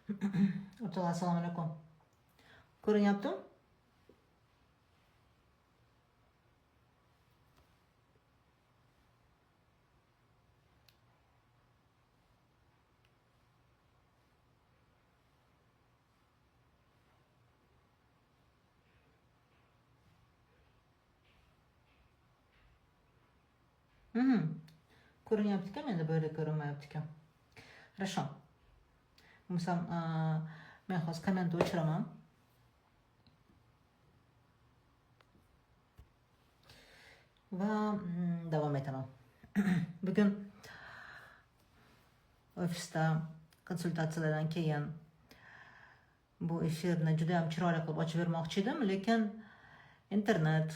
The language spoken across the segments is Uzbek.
O'rtoqlar, assalomu alaykum. Ko'rinyaptimi? Ko'rinyapti ekan, menda bu yerda ko'rinmayapti ekan. Хорошо. Bo'lmasam, men hozir kommentni o'chiraman. Va davom etaman. Bugun ofisda konsultatsiyalardan keyin bu efirni juda ham chiroyli qilib ochib bermoqchi edim, lekin internet,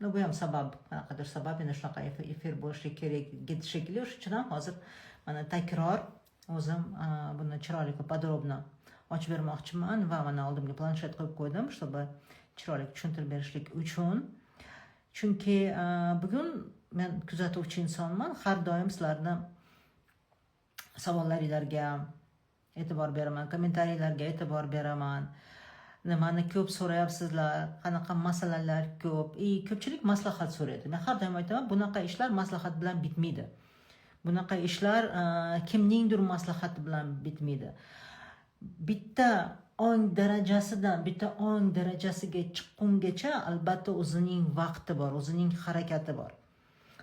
bu ham sabab, qanaqadir sabab, endi shunaqa efir bo'lishi kerak shekilli, shuning uchun ham hozir mana takror o'zim buni chiroyli qilib podrobno ochib bermoqchiman va mana oldimga planshet qo'yib qo'ydim, чтобы chiroyli tushuntirib berishlik uchun. Chunki bugun men kuzatuvchi insonman, har doim sizlarni savollaringlarga e'tibor beraman, kommentariyalarga e'tibor beraman. Nimani ko'p so'rayapsizlar, qanaqa masalalar ko'p. Ko'pchilik maslahat so'raydi. Men har doim aytaman, bunaqa ishlar maslahat bilan bitmaydi. Bunaqa ishlar kimningdir maslahati bilan bitmaydi. Bitta ong darajasiga chiqqungacha albatta o'zining vaqti bor, o'zining harakati bor.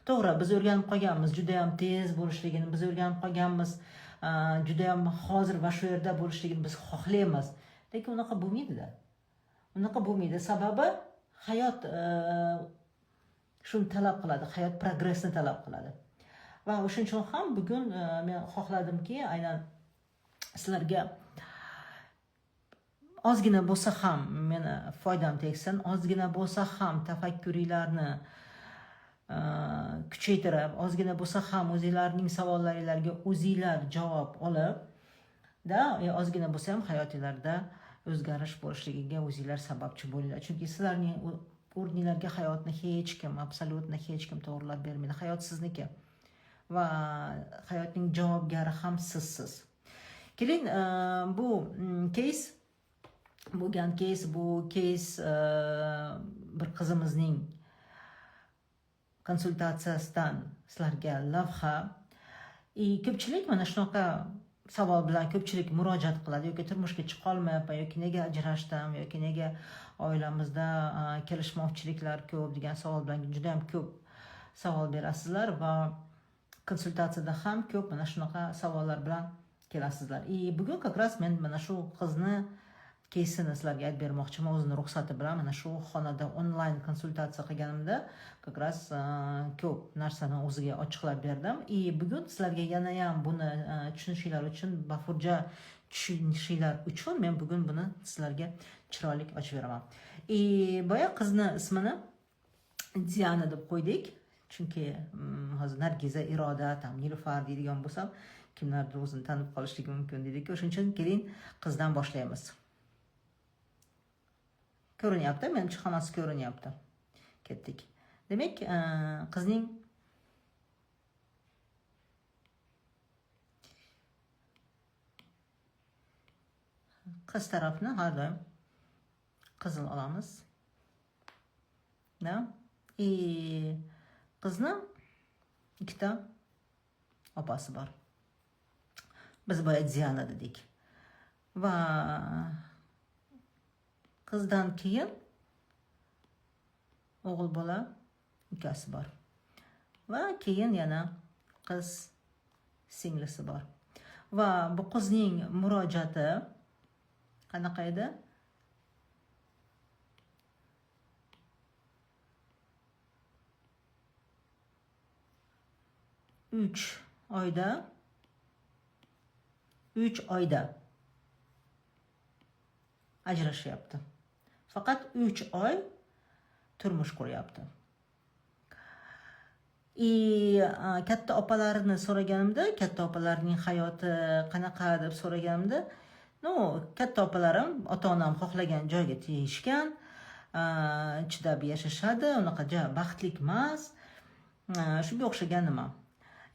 To'g'ri, biz o'rganib qolganmiz, juda ham tez bo'lishligini, biz o'rganib qolganmiz, juda ham hozir va shu yerda bo'lishligini biz xohlaymiz. Lekin unaqa bo'lmaydi-da. Unaqa bo'lmaydi. Sababi hayot shuni talab qiladi, hayot progressni talab qiladi. Va o'shaning uchun ham bugun men xohladimki, aynan sizlarga ozgina bo'lsa ham meni foydam tegsin, ozgina bo'lsa ham tafakkuringlarni kuchaytirib, ozgina bo'lsa ham o'zingizlarning savollaringizga o'zingizlar javob olib, ozgina bo'lsa ham hayotingizda o'zgarish bo'lishligiga o'zingizlar sababchi bo'linglar. Chunki sizlarning o'rningizlarga hayotni hech kim, absolyutni hech kim to'g'rilab bermaydi. Hayot sizniki va hayotning javobgari ham sizsiz. Keling, bu case bir qizimizning konsultatsiyasidan sizlarga lavha. Ko'pchilik mana shunaqa savol bilan ko'pchilik murojaat qiladi, yoki turmushga chiqa olmayapman, yoki nega ajrashdim, yoki nega oilamizda kelishmovchiliklar ko'p degan savol bilan juda ham ko'p savol berasizlar va konsultatsiyada ham ko'p mana shunaqa savollar bilan kelasizlar. Bugun как раз men mana shu qizni keysini sizlarga aytib bermoqchiman, o'zini ruxsati bilan mana shu xonada onlayn konsultatsiya qilganimda как раз ko'p narsani o'ziga ochiqlab berdim. Bugun sizlarga yana ham buni tushunishinglar uchun, bafurja tushunishinglar uchun men bugun buni sizlarga chiroyli ochib beraman. Boya qizni ismini Diana deb qo'ydik. Chunki hozir Nargiza, Iroda, Nilufar deydigan bo'lsam, kimlardir o'zini tanib qolishligi mumkin dedik. O'shuning uchun keling qizdan boshlaymiz. Ko'rinyapti, menimcha hammasi ko'rinyapti. Ketdik. Demak, qizning qiz tarafni har doim qizil olamiz. Qizni ikkita opasi bor. Biz boya Diana dedik. Va qizdan keyin o'g'il bola ukasi bor. Va keyin yana qiz singlisi bor. Va bu qizning murojaati qanaqa edi? 3 oyda ajrashyapti. Faqat 3 oy turmush quryapti. Katta opalarini so'raganimda, katta opalarining hayoti qanaqa deb so'raganimda, katta opalarim ota-onam xohlagan joyga tegishgan, chidab yashashadi, unaqa baxtli emas. Shunga o'xshagan nima.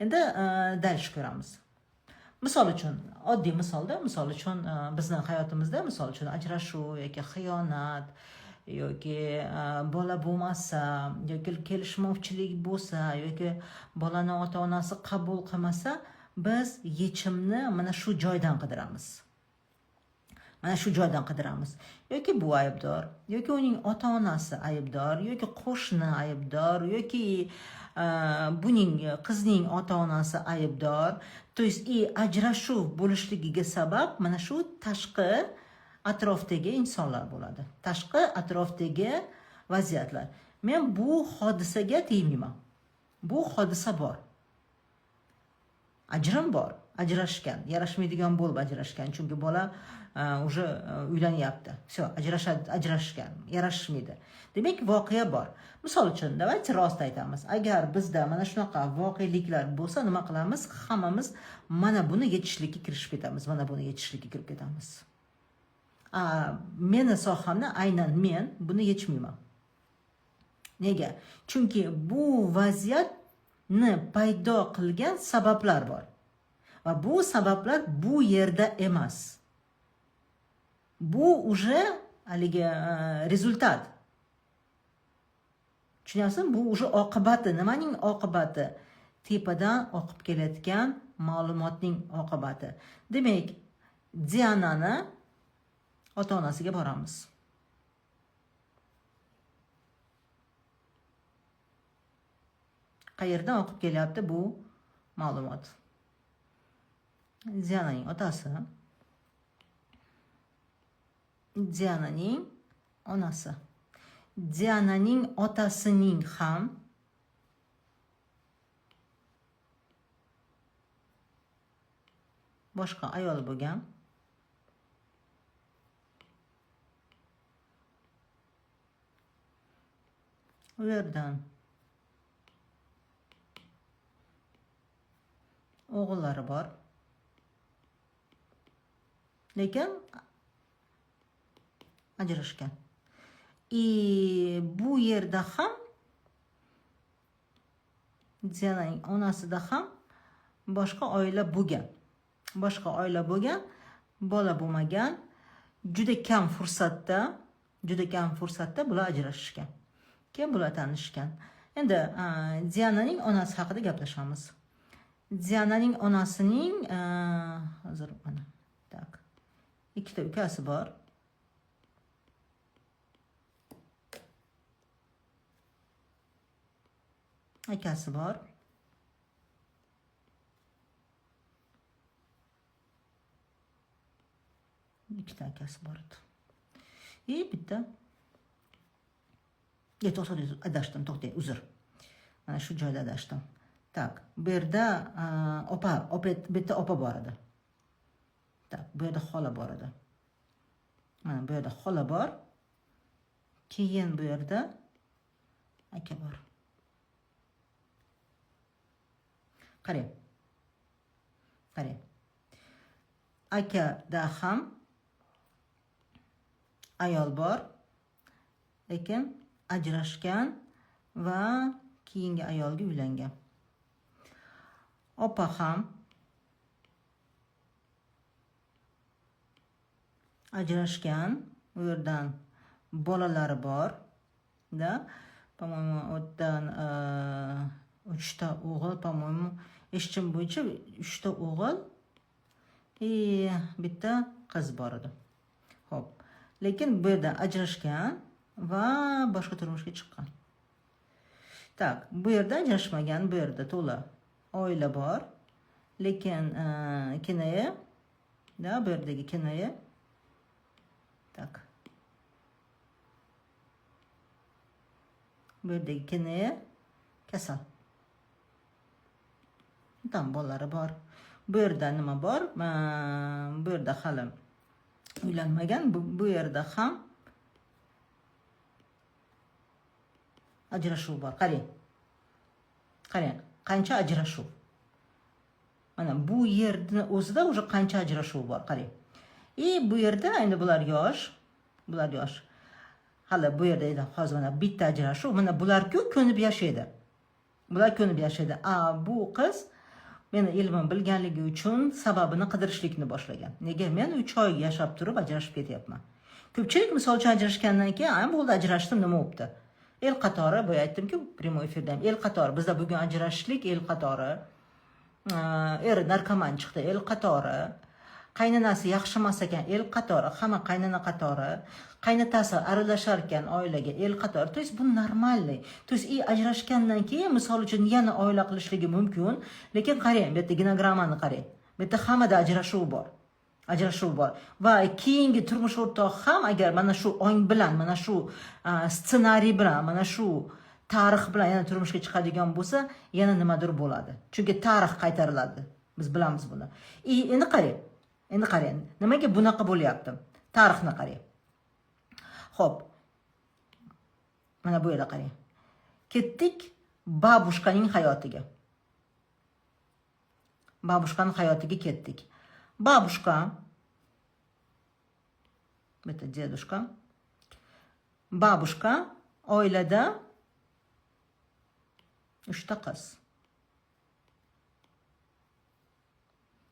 Endi dalish ko'ramiz. Misol uchun, oddiy misol uchun bizning hayotimizda misol uchun ajrashuv yoki xiyonat yoki bola bo'lmasa yoki kelishmovchilik bo'lsa yoki bolani ota-onasi qabul qilmasa, biz yechimni mana shu joydan qidiramiz. Yoki bu aybdor, yoki uning ota-onasi aybdor, yoki qo'shni aybdor, yoki buning qizning ota-onasi aybdor. То есть ajrashuv bo'lishligiga sabab mana shu tashqi atrofdagi insonlar bo'ladi. Tashqi atrofdagi vaziyatlar. Men bu hodisaga tegmayman. Bu hodisa bor. Ajrim bor. Ajrashgan, yarashmaydigan bo'lib ajrashgan. Chunki bola уже uylanyapti. Все, ajrashgan, yarashmaydi. Demak, voqea bor. Misol uchun, давайте rost aytamiz. Agar bizda mana shunaqa voqeliklar bo'lsa, nima qilamiz? Hammamiz mana buni yechishlikka kirishib ketamiz. Kirib ketamiz. Meni sohamni aynan men buni yechmayman. Nega? Chunki bu vaziyatni paydo qilgan sabablar bor. Va bu sabablar bu yerda emas. Bu уже haligi rezultat. Tushunyapsizmi? Bu уже oqibati. Nimaning oqibati? Tepadan oqib kelayotgan ma'lumotning oqibati. Demak, Dianani ota-onasiga boramiz. Qayerdan oqib kelyapti bu ma'lumot? Diananing otasi, Diananing onasi, Diananing otasining ham boshqa ayol bo'lgan. U yerdan o'g'illari bor. Lekin ajrashgan. Bu yerda ham Diananing onasida ham boshqa oila bo'lgan. Bola bo'lmagan. Juda kam fursatda bular ajrashishgan. Keyin bular tanishgan. Endi Diananing onasi haqida gaplashamiz. Diananing onasining hozir mana tak. Ikkita ukasi bor. Akasi bor. Ikkita akasi bor edi. Bitta. Adashdim, to'xtang, uzr. Mana shu joyda adashdim. Tak, bu yerda bitta opa bor edi. Tak, bu yerda xola bor edi. Mana bu yerda xola bor. Keyin bu yerda aka bor. Qarang. Akada ham ayol bor, lekin ajrashgan va keyingi ayolga uylangan. Opa ham ajrashgan, u yerdan bolalari bor, da, по-моему, o'tdan 3 ta o'g'il, по-моему, eshitishim bo'yicha 3 ta o'g'il, bitta qiz bor edi. Xo'p, lekin bu yerda ajrashgan va boshqa turmushga chiqqan. Tak, bu yerda ajrashmagan, bu yerda to'la oila bor, lekin kinoya, da, bu yerdagi kinoya. Tak. Bu yerdagi kinoya kasal. Tam bolalari bor. Bu yerda nima bor? Bu yerda hali uylanmagan, bu yerda ham ajrashuv bor. Qarang, qancha ajrashuv. Mana bu yerning o'zida уже qancha ajrashuv bor, qarang. Bu yerda endi bular yosh. Hali bu yerda edi, hozir mana bitta ajrashuv. Mana bular-ku ko'nib yashaydi. Bu qiz meni ilmim bilganligi uchun sababini qidirishlikni boshlagan. Nega men 3 oy yashab turib ajrashib ketyapman? Ko'pchilik misol uchun ajrashgandan keyin, bo'ldi ajrashdim, nima bo'libdi? El qatori, boya aytdimki, prямой efirda ham el qatori, bizda bugun ajrashishlik el qatori. Narkoman chiqdi, el qatori. Qaynonasi yaxshi emas ekan, el qatori, hamma qaynona qatori. Qaynotasi aralashar ekan oilaga, el qatori. То есть bu normalniy. То есть ajrashgandan keyin misol uchun yana oila qilishligi mumkin, lekin qarang, bu yerda genogrammani qarang. Bu yerda hammada ajrashuv bor. Ajrashuv bor. Va keyingi turmush o'rtoq ham agar mana shu ong bilan, mana shu ssenariy bilan, mana shu tarix bilan yana turmushga chiqadigan bo'lsa, yana nimadir bo'ladi. Chunki tarix qaytariladi. Biz bilamiz buni. Endi qarang. Nimaga bunaqa bo'lyapti? Tarixni qarang. Xo'p. Mana bu yerda qarang. Ketdik babushkaning hayotiga. Babushkaning hayotiga ketdik. Babushka, bitta dedushka. Babushka oilada 3 ta qiz.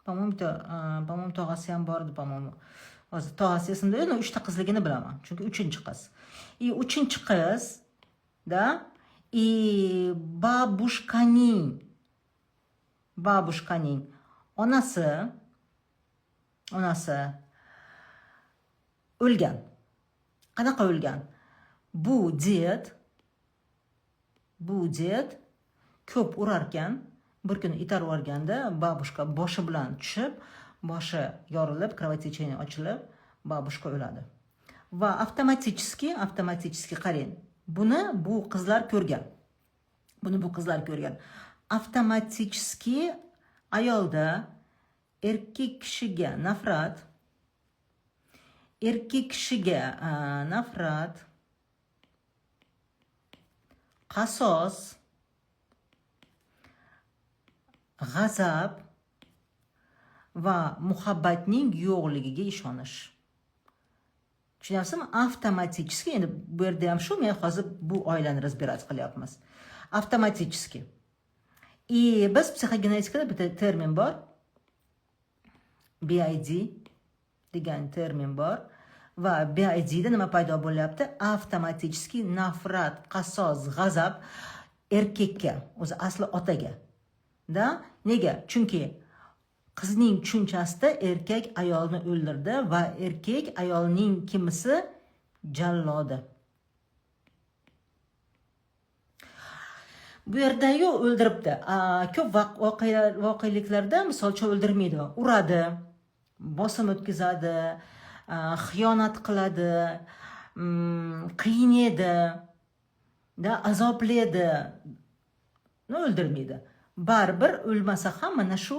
По-моему, tog'asi ham bor edi, по-моему. Hozir tog'asi esimda yo'q, 3 ta qizligini bilaman. Chunki 3-qiz. 3-qiz da babushkaning onasi o'lgan. Qanaqa o'lgan? Bu ded ko'p urar ekan. Bir kuni itarib yuborganda babushka boshi bilan tushib, boshi yorilib, кровотечение ochilib, babushka o'ladi. Va avtomatik qarang. Buni bu qizlar ko'rgan. Avtomatik ayolda erkak kishiga nafrat, qasos, g'azab va muhabbatning yo'qligiga ishonish. Tushunyapsizmi? Avtomatik. Endi bu yerda ham shu, men hozir bu oilani разбирать qilyapmiz. Avtomatik. Biz psixogenetikada bitta termin bor. BID degan termin bor. Va BIDda nima paydo bo'lyapti? Avtomatik nafrat, qasos, g'azab erkakka, o'zi asli otaga. Nega? Chunki qizning tushunchasida erkak ayolni o'ldirdi va erkak ayolning kimisi jallodi. Bu yerda yo'q o'ldiribdi. Ko'p voqeliklarda misolcha o'ldirmaydi, uradi, bosim o'tkazadi, xiyonat qiladi, qiynaydi, azoblaydi. O'ldirmaydi. Baribir o'lmasa ham mana shu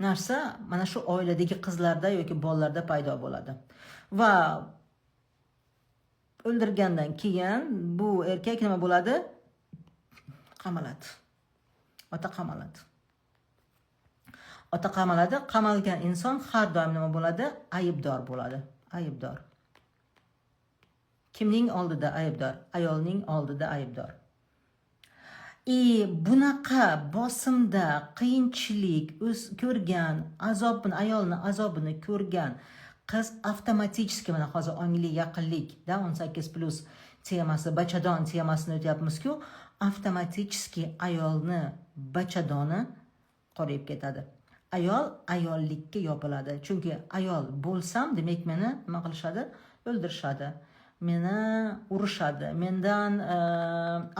narsa mana shu oiladagi qizlarda yoki bolalarda paydo bo'ladi. Va o'ldirgandan keyin bu erkak nima bo'ladi? Qamaladi. Ota qamaladi. Qamalgan inson har doim nima bo'ladi? Aybdor bo'ladi. Aybdor. Kimning oldida aybdor? Ayolning oldida aybdor. Bunaqa bosimda qiyinchilik ko'rgan, ayolni azobini ko'rgan qiz avtomatik mana hozir ongli yaqinlik 18+ temasi, bachadon temasini o'tyapmiz-ku, avtomatik ayolni bachadoni qorayib ketadi. Ayol ayollikka yopiladi. Chunki ayol bo'lsam, demak meni nima qilishadi? O'ldirishadi. Meni urishadi, mendan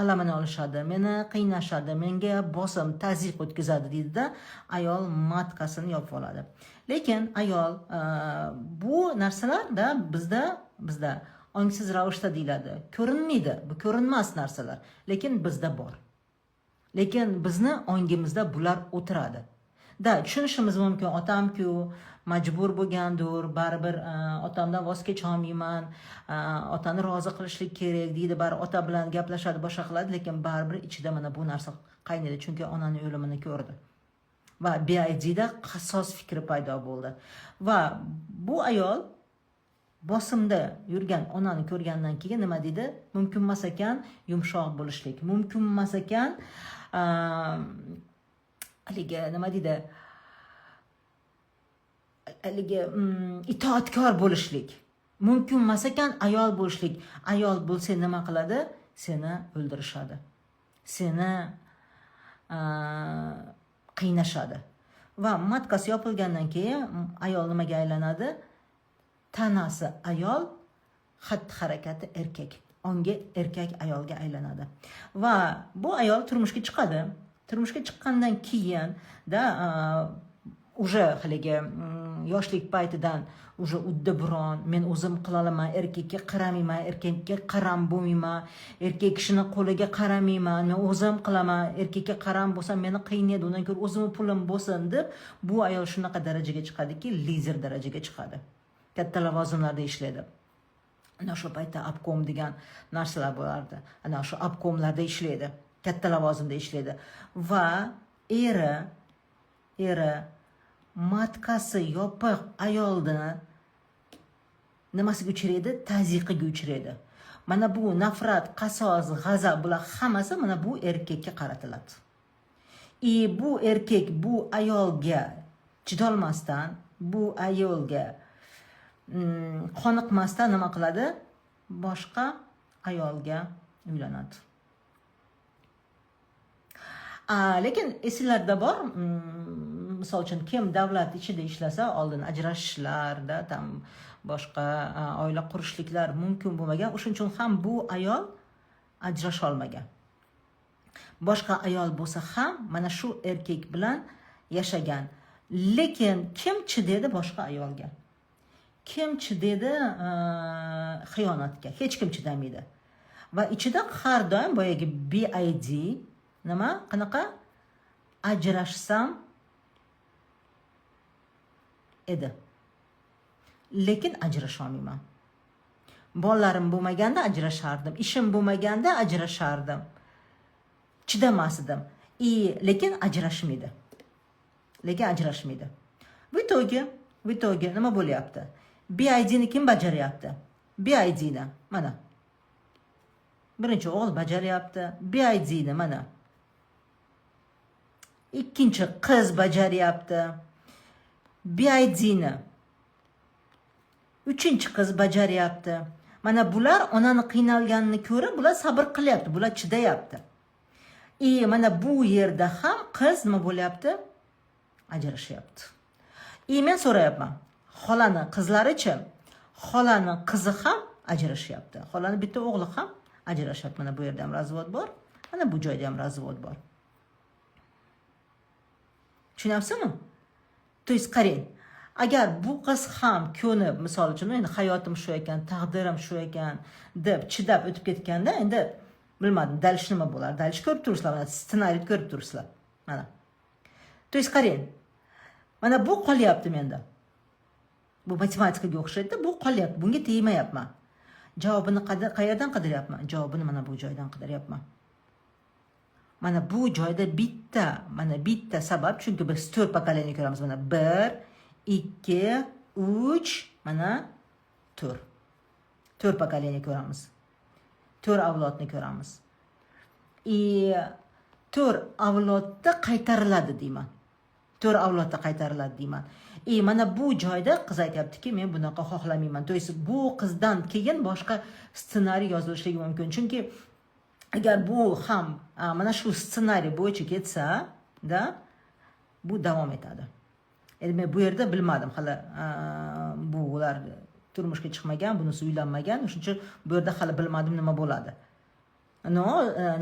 alamini olishadi, meni qiynashadi, menga bosim, tazyiq o'tkazadi deydi-da, ayol matkasini yopib oladi. Lekin ayol bu narsalarda bizda ongsiz ravishda deyiladi. Ko'rinmaydi, bu ko'rinmas narsalar, lekin bizda bor. Lekin bizni ongimizda bular o'tiradi. Tushunishimiz mumkin, otam-ku majbur bo'lgandir, baribir otamdan voz kecholmayman, otani rozi qilishlik kerak deydi, baribir ota bilan gaplashadi, boshqa qiladi, lekin baribir ichida mana bu narsa qaynaydi, chunki onaning o'limini ko'rdi. Va BIDda qasos fikri paydo bo'ldi. Va bu ayol bosimda yurgan onani ko'rgandan keyin nima deydi? Mumkin emas ekan yumshoq bo'lishlik, mumkin emas ekan haligi nima deydi, haligi itoatkor bo'lishlik. Mumkin emas ekan ayol bo'lishlik. Ayol bo'lsa nima qiladi? Seni o'ldirishadi. Seni qiynashadi. Va matkasi yopilgandan keyin ayol nimaga aylanadi? Tanasi ayol, xatti-harakati erkak. Ongi erkak ayolga aylanadi. Va bu ayol turmushga chiqadi. Turmushga chiqqandan keyin da уже haligi yoshlik paytidan уже uddaburon, men o'zim qila olaman, erkakka qaramayman, erkakka qaram bo'lmayman, erkak kishini qo'liga qaramayman, men o'zim qilaman, erkakka qaram bo'lsam meni qiynaydi, undan ko'ra o'zim pulim bo'lsin deb bu ayol shunaqa darajaga chiqadiki, lider darajaga chiqadi. Katta lavozimlarda ishlaydi. Ana shu paytda obkom degan narsalar bo'lardi. Ana shu obkomlarda ishlaydi, katta lavozimda ishlaydi va eri matkasi yopiq ayolni nimasiga uchraydi? Tazyiqiga uchraydi. Mana bu nafrat, qasos, g'azab bular hammasi mana bu erkakka qaratiladi. Bu erkak bu ayolga chidolmasdan, bu ayolga qoniqmasdan nima qiladi? Boshqa ayolga uylanadi. Lekin esinglarda bor, misol uchun kim davlat ichida ishlasa, oldin ajrashishlarda, tam boshqa oila qurishliklar mumkin bo'lmagan. O'shuning uchun ham bu ayol ajrasha olmagan. Boshqa ayol bo'lsa ham mana shu erkak bilan yashagan. Lekin kim chidaydi boshqa ayolga? Kim chidaydi xiyonatga? Hech kim chidamaydi. Va ichida har doim boyagi BID nima? Qanaqa? Ajrashsam edi. Lekin ajrasha olmayman. Bolalarim bo'lmaganda ajrashardim, ishim bo'lmaganda ajrashardim. Chidamasdim. Lekin ajrashmaydi. Bu itogi nima bo'lyapti? BID ni kim bajaryapti? BID ni mana. Birinchi o'g'il bajaryapti. BID ni mana. Ikkinchi qiz bajaryapti. BID ni uchinchi qiz bajaryapti. Mana bular onani qiynalganini ko'rib, bular sabr qilyapti, bular chidayapti. Mana bu yerda ham qiz nima bo'lyapti? Ajrashyapti. Men so'rayapman, xolani qizlarichi? Xolani qizi ham ajrashyapti. Xolani bitta o'g'li ham ajrashyapti. Mana bu yerda ham razvod bor, mana bu joyda ham razvod bor. Tushunyapsizmi? To есть qarang, agar bu qiz ham ko'nib, misol uchun endi hayotim shu ekan, taqdirim shu ekan deb chidab o'tib ketganda, endi bilmadim, dalish nima bo'lar? Dalish ko'rib turibsizlar, mana ssenariyni ko'rib turibsizlar. Mana. To есть qarang. Mana bu qolyapti menda. Bu matematikaga o'xshaydi, bu qolyapti. Bunga tegmayapman. Javobini qayerdan qidiryapman? Javobini mana bu joydan qidiryapman. Mana bu joyda bitta sabab, chunki biz 4 pokoleniya ko'ramiz. Mana 1, 2, 3, mana 4. 4 pokoleniya ko'ramiz. 4 avlodni ko'ramiz. 4 avlodda qaytariladi deyman. 4 avlodda qaytariladi deyman. Mana bu joyda qiz aytayaptiki, men bunaqa xohlamayman. To есть bu qizdan keyin boshqa ssenariy yozilishligi mumkin. Chunki agar bu ham mana shu ssenariy bo'yicha ketsa, bu davom etadi. Men bu yerda bilmadim, hali bu ular turmushga chiqmagan, bunisi uylanmagan, shuning uchun bu yerda hali bilmadim nima bo'ladi.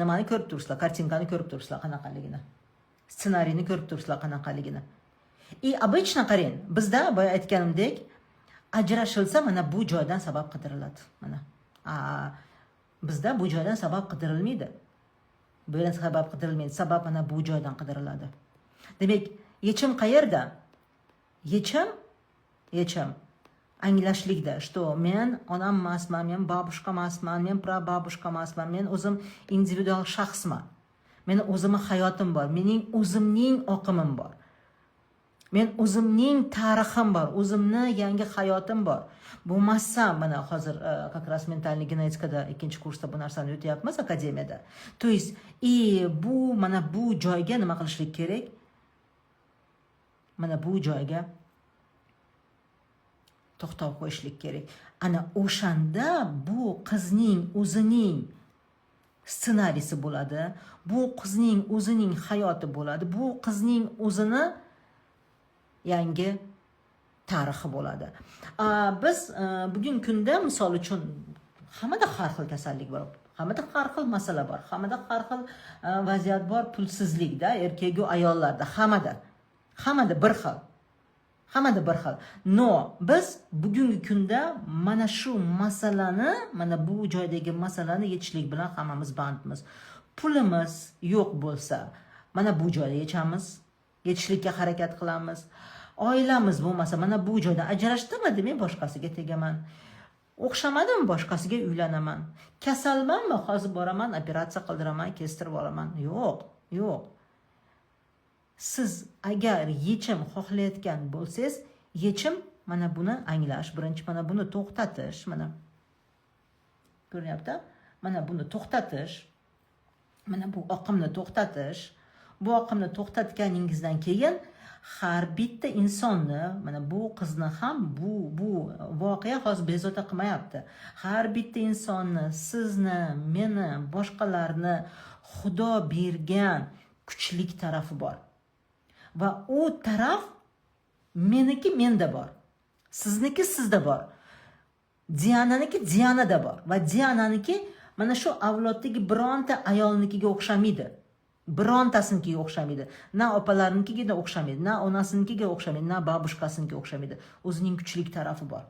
Nimani ko'rib turibsizlar, kartinkani ko'rib turibsizlar qanaqaligini. Ssenariyni ko'rib turibsizlar qanaqaligini. Обычно qarang, bizda boya aytganimdek, ajrashilsa mana bu joydan sabab qidiriladi. Mana. Bizda bu joydan sabab qidirilmaydi. Bu yerdan sabab qidirilmaydi. Sabab mana bu joydan qidiriladi. Demak, yechim qayerda? Yechim anglashlikda, что men onam emasman, men babushka emasman, men prababushka emasman, men o'zim individual shaxsman. Meni o'zimning hayotim bor, mening o'zimning oqimim bor. Men o'zimning tarixim bor, o'zimni yangi hayotim bor. Bo'lmasam, mana hozir как раз mentalniy genetikada 2-kursda bu narsani o'tyapmiz akademiyada. To есть, bu mana bu joyga nima qilishlik kerak? mana bu joyga to'xtab qo'yishlik kerak. Ana o'shanda bu qizning o'zining ssenariysi bo'ladi. Bu qizning o'zining hayoti bo'ladi. Bu qizning o'zini yangi tarixi bo'ladi. Biz bugungi kunda misol uchun hammada har xil kasallik bor. Hammada har xil masala bor. Hammada har xil vaziyat bor, pulsizlikda, erkak-u ayollarda, hammada bir xil. Hammada bir xil. No, biz bugungi kunda mana shu masalani, mana bu joydagi masalani yechishlik bilan hammamiz bandmiz. Pulimiz yo'q bo'lsa, mana bu joyda yechamiz, yechishlikka harakat qilamiz. Oilamiz bo'lmasa, mana bu joyda ajrashdimmi, men boshqasiga tegaman. O'xshamadimi, boshqasiga uylanaman. Kasalmanmi, hozir boraman, operatsiya qildiraman, kestirib olaman. Yo'q. Siz agar yechim xohlayotgan bo'lsangiz, yechim mana buni anglash, birinchi mana buni to'xtatish, mana ko'ryapti? Mana buni to'xtatish, mana bu oqimni to'xtatish. Bu oqimni to'xtatganingizdan keyin har bitta insonni, mana bu qizni ham bu voqea hozir bezovta qilmayapti. Har bitta insonni, sizni, meni, boshqalarni Xudo bergan kuchlik tarafi bor. Va u taraf meniki menda bor. Sizniki sizda bor. Diananiki Dianada bor. Va Diananiki mana shu avloddagi bironta ayolnikiga o'xshamaydi. Birontasinikiga o'xshamaydi. Na opalarnikiga o'xshamaydi, na onasinikiga o'xshamaydi, na babushkasinikiga o'xshamaydi. O'zining kuchlik tarafi bor.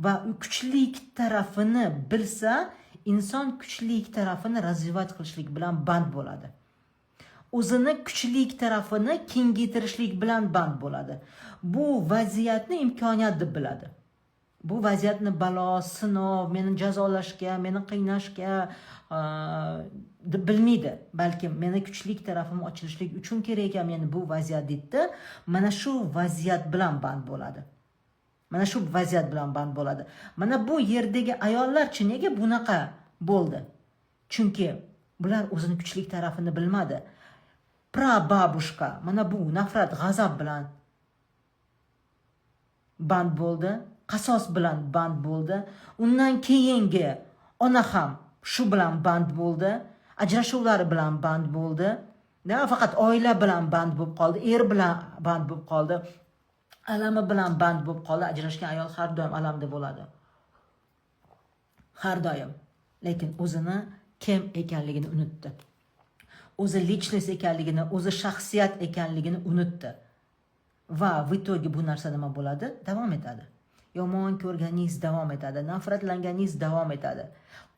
Va u kuchlik tarafini bilsa, inson kuchlik tarafini razvivat qilishlik bilan band bo'ladi. O'zini kuchlik tarafini kengaytirishlik bilan band bo'ladi. Bu vaziyatni imkoniyat deb biladi. Bu vaziyatni balo, sinov, meni jazolashga, meni qiynashga deb bilmaydi. Balki meni kuchlik tarafim ochilishlik uchun kerak ekan meni bu vaziyat deydi. Mana shu vaziyat bilan band bo'ladi. Mana shu vaziyat bilan band bo'ladi. Mana bu yerdagi ayollarchi nega bunaqa bo'ldi? Chunki bular o'zini kuchlik tarafini bilmadi. Prababushka mana bu nafrat, g'azab bilan band bo'ldi, qasos bilan band bo'ldi. Undan keyingi ona ham shu bilan band bo'ldi, ajrashuvlari bilan band bo'ldi. Faqat oila bilan band bo'lib qoldi, er bilan band bo'lib qoldi, alami bilan band bo'lib qoldi. Ajrashgan ayol har doim alamda bo'ladi. Har doim. Lekin o'zini kim ekanligini unutdi. O'zi lichnost ekanligini, o'zi shaxsiyat ekanligini unutdi. Va v itogi bu narsa nima bo'ladi? Davom etadi. Yomon ko'rganingiz davom etadi, nafratlanganingiz davom etadi.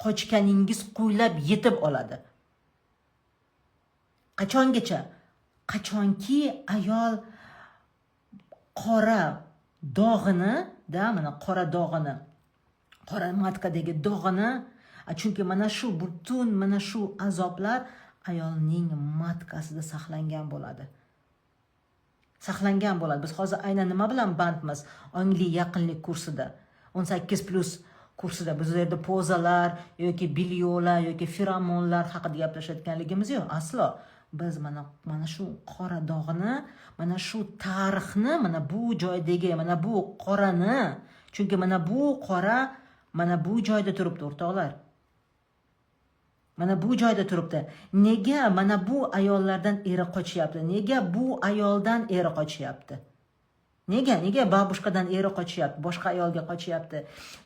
Qochganingiz qo'ylab yetib oladi. Qachongacha? Qachonki ayol qora dog'ini, mana qora dog'ini, qora matkadagi dog'ini, chunki mana shu butun mana shu azoblar ayolning matkasida saqlangan bo'ladi. Saqlangan bo'ladi. Biz hozir aynan nima bilan bandmiz? Ongli yaqinlik kursida, 18+ kursida biz u yerda pozalar yoki bilyolar yoki feromonlar haqida gaplashayotganligimiz yo'q, aslo. Biz mana shu qora dog'ini, mana shu tarixni, mana bu joydagi, mana bu qorani, chunki mana bu qora mana bu joyda turibdi, o'rtoqlar. Mana bu joyda turibdi. Nega mana bu ayollardan eri qochyapti? Nega bu ayoldan eri qochyapti? Nega babushkadan eri qochyapti, boshqa ayolga qochyapti?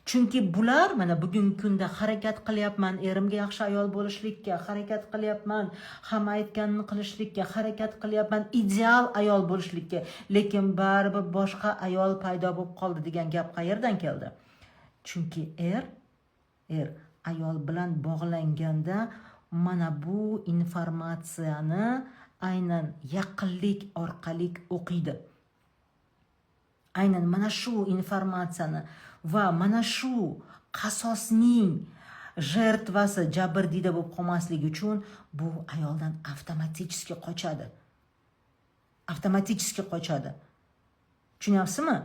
Chunki bular mana bugungi kunda harakat qilyapman, erimga yaxshi ayol bo'lishlikka, harakat qilyapman, hamma aytganini qilishlikka, harakat qilyapman, ideal ayol bo'lishlikka, lekin baribir boshqa ayol paydo bo'lib qoldi degan gap qayerdan keldi? Chunki er ayol bilan bog'langanda mana bu informatsiyani aynan yaqinlik orqali o'qiydi. Aynan mana shu informatsiyani va mana shu qasosning jертвасы jabrdiyda bo'lib qolmasligi uchun bu ayoldan avtomatik qochadi. Tushunyapsizmi?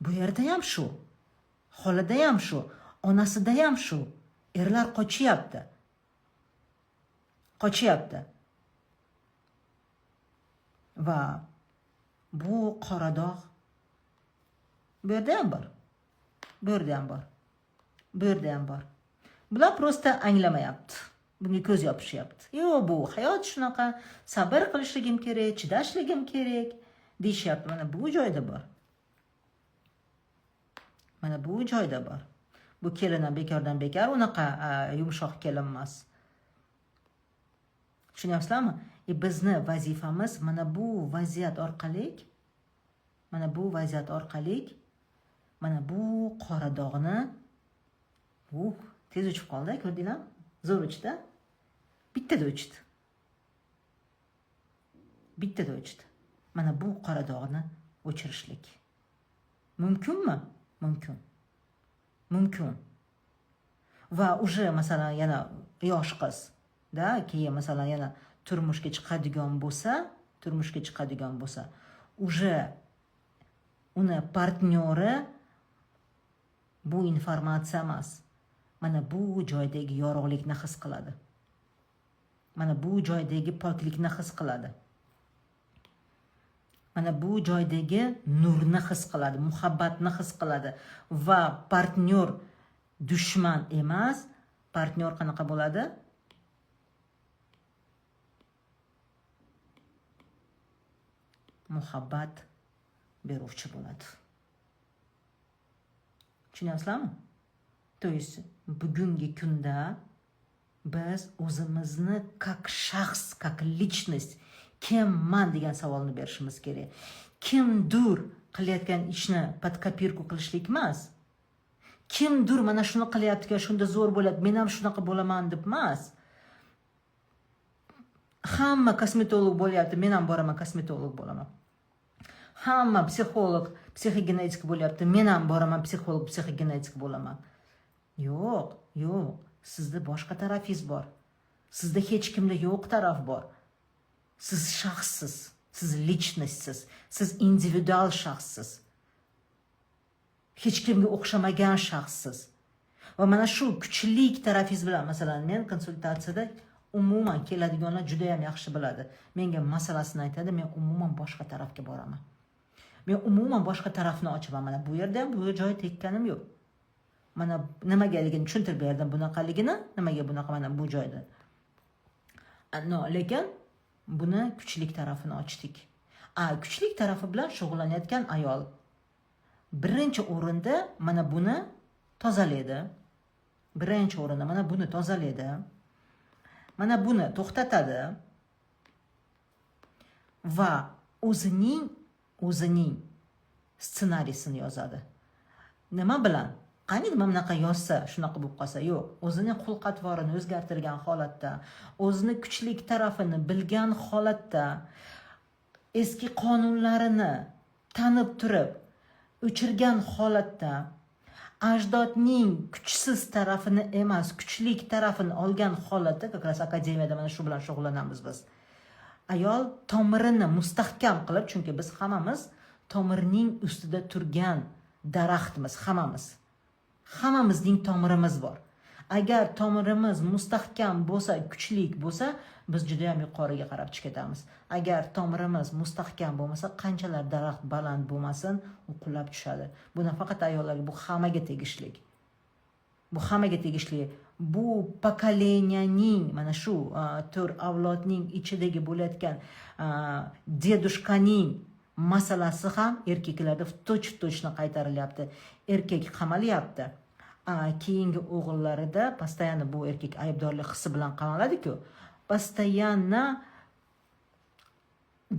Bu yerda ham shu, xolada ham shu, onasida ham shu. Erlar qochyapti. Va bu qora dog' bu yerda ham bor, bu yerda ham bor, bu yerda ham bor. Bular prosta anglamayapti, bunga ko'z yopishyapti. Yo'q, bu hayot shunaqa, sabr qilishligim kerak, chidashligim kerak deyishyapti. Mana bu joyda bor, mana bu joyda bor. Bu kelin ham bekordan bekor unaqa yumshoq kelin emas. Tushunyapsizlarmi? Bizni vazifamiz mana bu vaziyat orqali, mana bu vaziyat orqali, mana bu qora dog'ni, tez o'chib qoldi, ko'rdinglarmi? Zo'r o'chdi. Bittada o'chdi. Bittada o'chdi. Mana bu qora dog'ni o'chirishlik. Mumkinmi? Mumkin. Mumkin. Va уже masalan yana yosh qiz, keyin masalan yana turmushga chiqadigan bo'lsa, уже uni partnyori bu informatsiya emas. Mana bu joydagi yorug'likni his qiladi. Mana bu joydagi poklikni his qiladi. Mana bu joydagi nurni his qiladi, muhabbatni his qiladi. Va partnyor dushman emas, partnyor qanaqa bo'ladi? Muhabbat beruvchi bo'ladi. Tushunyapsizlarmi? То есть bugungi kunda biz o'zimizni как shaxs, как lичность, kimman degan savolni berishimiz kerak. Kimdir qilayotgan ishni под kopirku qilishlik emas. Kimdir mana shuni qilyapti, shunda zo'r bo'ladi, men ham shunaqa bo'laman deb emas. Hamma kosmetolog bo'lyapti, men ham boraman kosmetolog bo'laman. Hamma psixolog, psixogenetik bo'lyapti, men ham boraman psixolog, psixogenetik bo'laman. Yo'q, yo'q. Sizda boshqa tarafingiz bor. Sizda hech kimda yo'q taraf bor. Siz shaxssiz, siz lичностьsiz, siz individual shaxssiz. Hech kimga o'xshamagan shaxssiz. Va mana shu kuchlik tarafingiz bilan, masalan, men konsultatsiyada umuman keladiganlar juda ham yaxshi biladi. Menga masalasini aytadi, men umuman boshqa tarafga boraman. Men umuman boshqa tarafni ochaman. Mana bu yerda bu joy tekkanim yo'q. Mana nimagaligini tushuntirib berdim, bunaqaligini, nimaga bunaqa mana bu joyda. Lekin buni kuchlik tarafini ochdik. Kuchlik tarafi bilan shug'ullanayotgan ayol birinchi o'rinda mana buni tozalaydi. Birinchi o'rinda mana buni tozalaydi. Mana buni to'xtatadi va o'zining ssenariysini yozadi. Nima bilan? Qani nima bunaqa yozsa, shunaqa bo'lib qolsa, yo'q. O'zining xulq-atvorini o'zgartirgan holatda, o'zini kuchlik tarafini bilgan holatda, eski qonunlarini tanib turib, o'chirgan holatda, ajdodning kuchsiz tarafini emas, kuchlik tarafini olgan holatda, ko'kras akademiyada mana shu bilan shug'ullanamiz biz. Ayol tomirini mustahkam qilib, chunki biz hammamiz tomirning ustida turgan daraxtmiz, hammamizning tomirimiz bor. Agar tomirimiz mustahkam bo'lsa, kuchlik bo'lsa, biz juda ham yuqoriga qarab chiqamiz. Agar tomirimiz mustahkam bo'lmasa, qanchalar daraxt baland bo'lmasin, u qulab tushadi. Bu nafaqat ayollarga, bu hammaga tegishli. Bu hammaga tegishli. Bu pokoleniyaning, mana shu to'r avlodning ichidagi bo'layotgan dedushkaning masalasi ham erkaklarda to'ch-to'chni qaytarilyapti. Erkak qamalyapti. Keyingi o'g'illarida постоянно bu erkak aybdorlik hissi bilan qamaladi-ku. Постоянно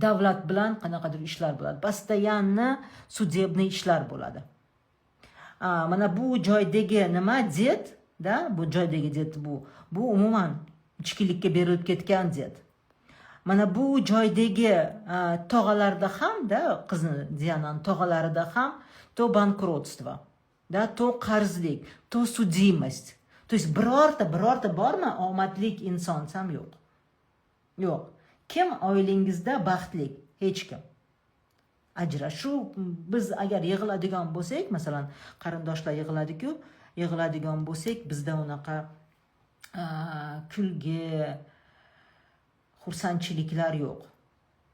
davlat bilan qanaqadir ishlar bo'ladi. Постоянно sudебный ishlar bo'ladi. Mana bu joydagi nima ded, bu joydagi ded bu umuman ichkilikka berilib ketgan ded. Mana bu joydagi tog'alarda ham, qizni Diananing tog'alarida ham to bankrotство, to qarzlik, to судимость. То есть birorta bormi omadlik inson ham yo'q. Yo'q. Kim oilangizda baxtli? Hech kim. Ajrashuv, biz agar yig'iladigan bo'lsak, masalan, qarindoshlar yig'iladi-ku, yig'iladigan bo'lsak, bizda unaqa kulgi, xursandchiliklar yo'q.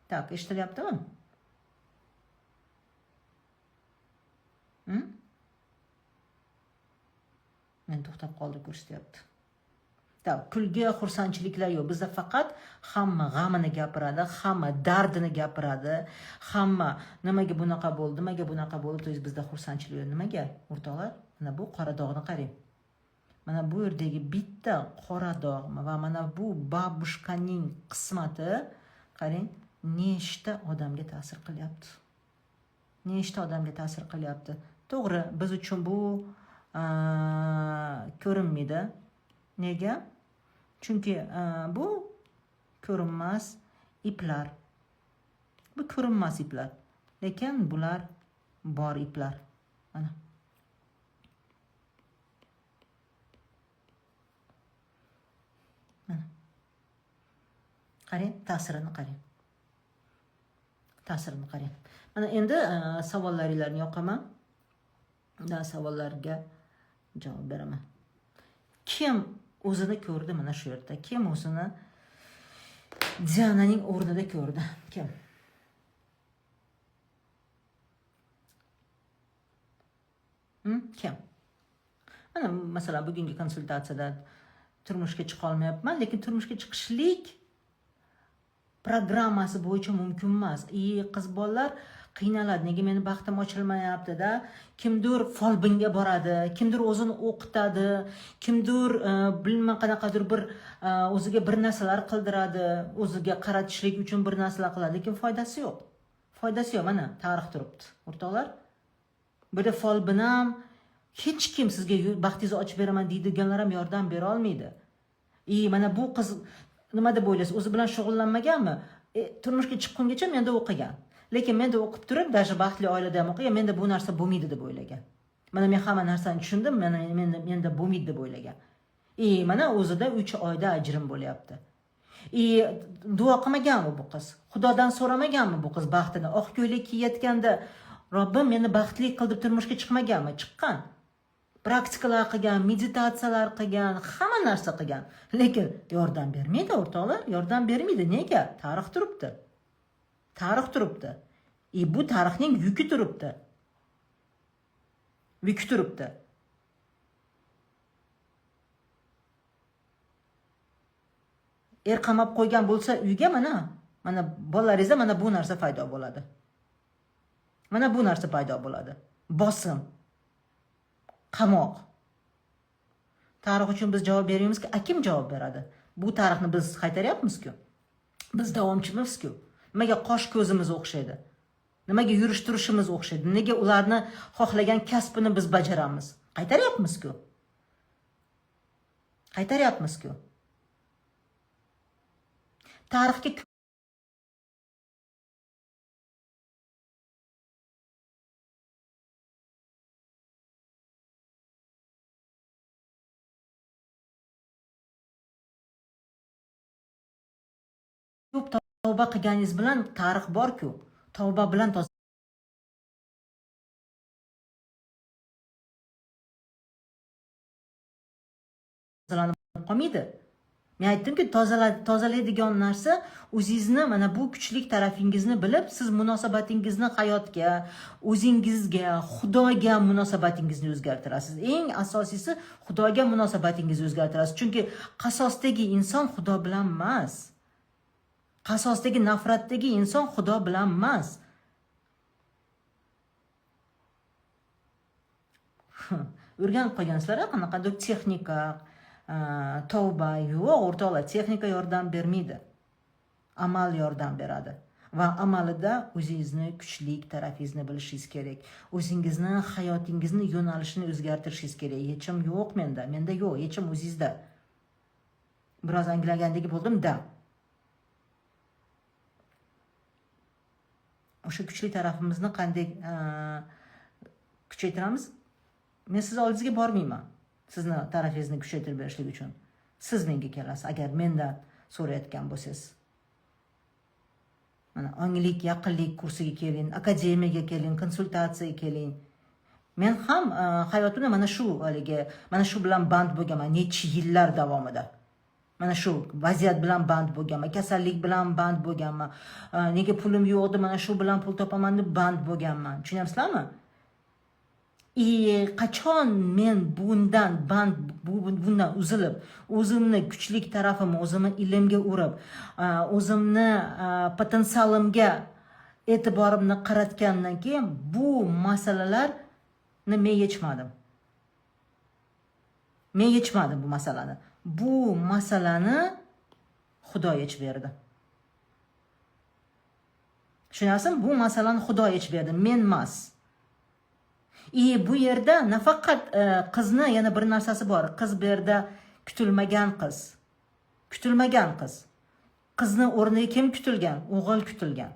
Tak, eshitilyaptimi? Men to'xtab qoldi ko'rsatyapti. Kulgi, xursandchiliklar yo'q. Bizda faqat hamma g'amini gapiradi, hamma dardini gapiradi, hamma nimaga bunaqa bo'ldi, nimaga bunaqa bo'ldi, to bizda xursandchilik yo'q. Nimaga? O'rtoqlar, mana bu qora dog'ni qarang. Mana bu yerdagi bitta qora dog' va mana bu babushkaning qismati, qarang, nechta odamga ta'sir qilyapti. Nechta odamga ta'sir qilyapti. To'g'ri, biz uchun bu ko'rinmaydi. Nega? Chunki bu ko'rinmas iplar. Bu ko'rinmas iplar. Lekin bular bor iplar. Mana. Mana. Qarang, ta'sirini qarang. Ta'sirini qarang. Mana endi savollaringlarni yoqaman. Savollarga javob beraman. Kim o'zini ko'rdi mana shu yerda? Kim o'zini Diananing o'rnida ko'rdi? Kim? Kim? Mana masalan bugungi konsultatsiyada turmushga chiqa olmayapman, lekin turmushga chiqishlik programmasi bo'yicha mumkin emas. Qiz bolalar qiynaladi. Nega meni baxtim ochilmayapti-da? Kimdir folbinga boradi, kimdir o'zini o'qitadi, kimdir bilmam qanaqadir bir o'ziga bir narsalar qildiradi, o'ziga qaratishlik uchun bir narsalar qiladi, lekin foydasi yo'q. Foydasi yo'q. Mana tarix turibdi, o'rtoqlar. Bunda folbin ham hech kim sizga baxtingizni ochib beraman deydiganlar ham yordam bera olmaydi. Mana bu qiz nima deb o'ylaysiz? O'zi bilan shug'ullanmaganmi? Turmushga chiqqungacha menda o'qigan. Lekin menda o'qib turib, даже baxtli oilada ham o'qigan, menda bu narsa bo'lmaydi deb o'ylagan. Mana men hamma narsani tushundim, menda bo'lmaydi deb o'ylagan. Mana o'zida 3 oyda ajrim bo'lyapti. Duo qilmaganmi bu qiz? Xudodan so'ramaganmi bu qiz baxtini? Oq ko'ylak kiyayotganda Robbim meni baxtli qil deb turmushga chiqmaganmi? Chiqqan. Praktikalar qilgan, meditatsiyalar qilgan, hamma narsa qilgan. Lekin yordam bermaydi, o'rtoqlar, yordam bermaydi. Nega? Tarix turibdi. Tarix turibdi. Bu tarixning yuki turibdi. Yuki turibdi. Qamab qo'ygan bo'lsa uyga mana bolalaringizda mana bu narsa paydo bo'ladi. Mana bu narsa paydo bo'ladi. Bosim. Qamoq. Tarix uchun biz javob beryapmizki, kim javob beradi? Bu tarixni biz qaytaryapmiz-ku. Biz davomchimizku. Nimaga qosh ko'zimiz o'xshaydi? Nimaga yurish turishimiz o'xshaydi? Nega ularni xohlagan kasbini biz bajaramiz? Qaytaryapmiz-ku. Qaytaryapmiz-ku. Tarixga ko'p tavba qilganingiz bilan tarix bor-ku. Tavba bilan tozalanib qolmaydi. Men aytdimki, tozalaydigan narsa o'zingizni mana bu kuchli tarafingizni bilib, siz munosabatingizni hayotga, o'zingizga, Xudoga munosabatingizni o'zgartirasiz. Eng asosiysi Xudoga munosabatingizni o'zgartirasiz. Chunki qasosdagi inson Xudo bilan emas. Qasosdagi nafratdagi inson Xudo bilan emas. O'rganib qolgansizlar, qanaqadir texnika, tavba yo'q, o'rtoqlar, texnika yordam bermaydi. Amal yordam beradi. Va amalida o'zingizni kuchli tarafingizni bilishingiz kerak. O'zingizni, hayotingizni yo'nalishini o'zgartirishingiz kerak. Yechim yo'q menda. Menda yo'q, yechim o'zingizda. Biroz anglagandek bo'ldim-da. O'sha kuchli tarafimizni qanday kuchaytiramiz? Men siz oldingizga bormayman. Sizni tarafingizni kuchaytirib berishlik uchun. Siz menga kelasiz agar mendan so'rayotgan bo'lsangiz. Mana onglik, yaqinlik kursiga keling, akademiyaga keling, konsultatsiyaga keling. Men ham hayotimda mana shu bilan band bo'lganman necha yillar davomida. Mana shu vaziyat bilan band bo'lganman, kasallik bilan band bo'lganman. Nega pulim yo'qdi, mana shu bilan pul topaman deb band bo'lganman. Tushunyapsizlarmi? Qachon men bundan uzilib, o'zimni kuchli tarafimni o'zimni ilmga urib, o'zimni potensialimga e'tiborimni qaratgandan keyin bu masalalarni men yechmadim. Men yechmadim bu masalani. Bu masalani Xudo yechib berdi. Tushunasizmi? Bu masalani Xudo yechib berdi, men emas. Bu yerda nafaqat qizni yana bir narsasi bor. Qiz bu yerda kutilmagan qiz. Kutilmagan qiz. Qizni o'rniga kim kutilgan? O'g'il kutilgan.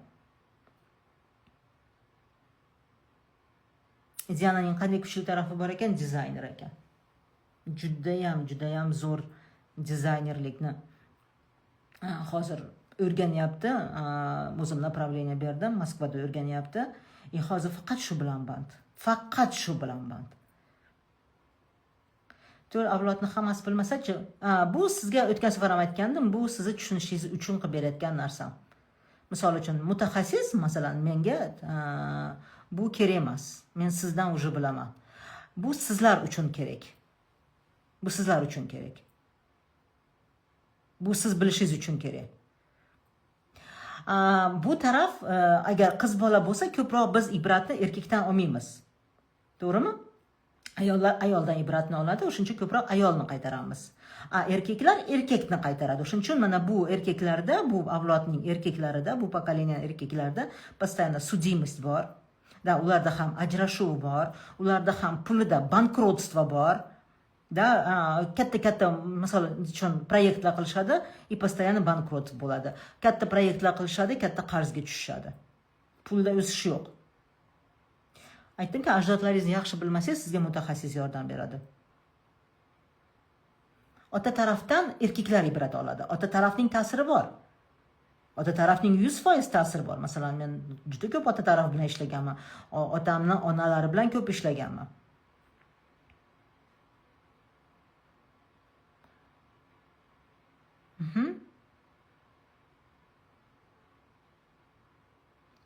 Diananing qanday kuchli tarafi bor ekan? Dizayner ekan. Judayam zo'r dizaynerlikni hozir o'rganyapti. O'zim направление berdim, Moskvada o'rganyapti. Hozir faqat shu bilan band. Faqat shu bilan band. To'rt avlodni hammasi bilmasa-chi, bu sizga o'tgan safar ham aytgandim, bu sizni tushunishingiz uchun qilib berayotgan narsam. Misol uchun mutaxassis masalan menga bu kerak emas. Men sizdan уже bilaman. Bu sizlar uchun kerak. Bu sizlar uchun kerak. Bu siz bilishingiz uchun kerak. Bu taraf agar qiz bola bo'lsa, ko'proq biz ibratni erkakdan olmaymiz. To'g'rimi? Ayollar ayoldan ibratni oladi, o'shuning uchun ko'proq ayolni qaytaramiz. Erkaklar erkakni qaytaradi. O'shuning uchun mana bu erkaklarda, bu avlodning erkaklarida, bu pokoleniya erkaklarda постоянно судимость bor. Ularda ham ajrashuv bor, ularda ham pulida bankrotство bor. Katta misol uchun proyektlar qilishadi, постоянно bankrot bo'ladi. Katta proyektlar qilishadi, katta qarzga tushishadi. Pulda o'sish yo'q. Aytdimki, ajdodlaringizni yaxshi bilmasangiz, sizga mutaxassis yordam beradi. Ota tarafdan erkaklar ibrat oladi. Ota tarafning ta'siri bor. Ota tarafning 100% ta'siri bor. Masalan, men juda ko'p ota taraf bilan ishlaganman. Otamni onalari bilan ko'p ishlaganman.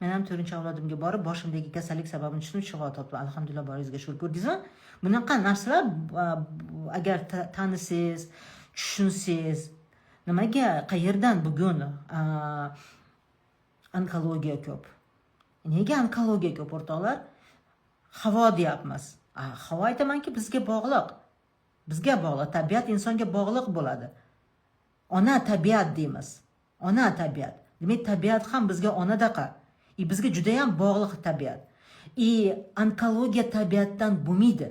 Men ham 4-avlodimga borib, boshimdagi kasallik sababini tushunib shifa topdim. Alhamdulillah, boringizga shukur. Ko'rdingizmi? Bunaqa narsalar agar tanisangiz, tushunsangiz, nimaga qayerdan bugun onkologiya ko'p? Nega onkologiya ko'p, o'rtoqlar? Havo deyapmiz. Havo aytamanki, bizga bog'liq. Bizga bog'liq, tabiat insonga bog'liq bo'ladi. Ona tabiat deymiz. Ona tabiat. Demak, tabiat ham bizga onadaqa. Bizga juda ham bog'liq tabiat. Onkologiya tabiatdan bo'lmaydi.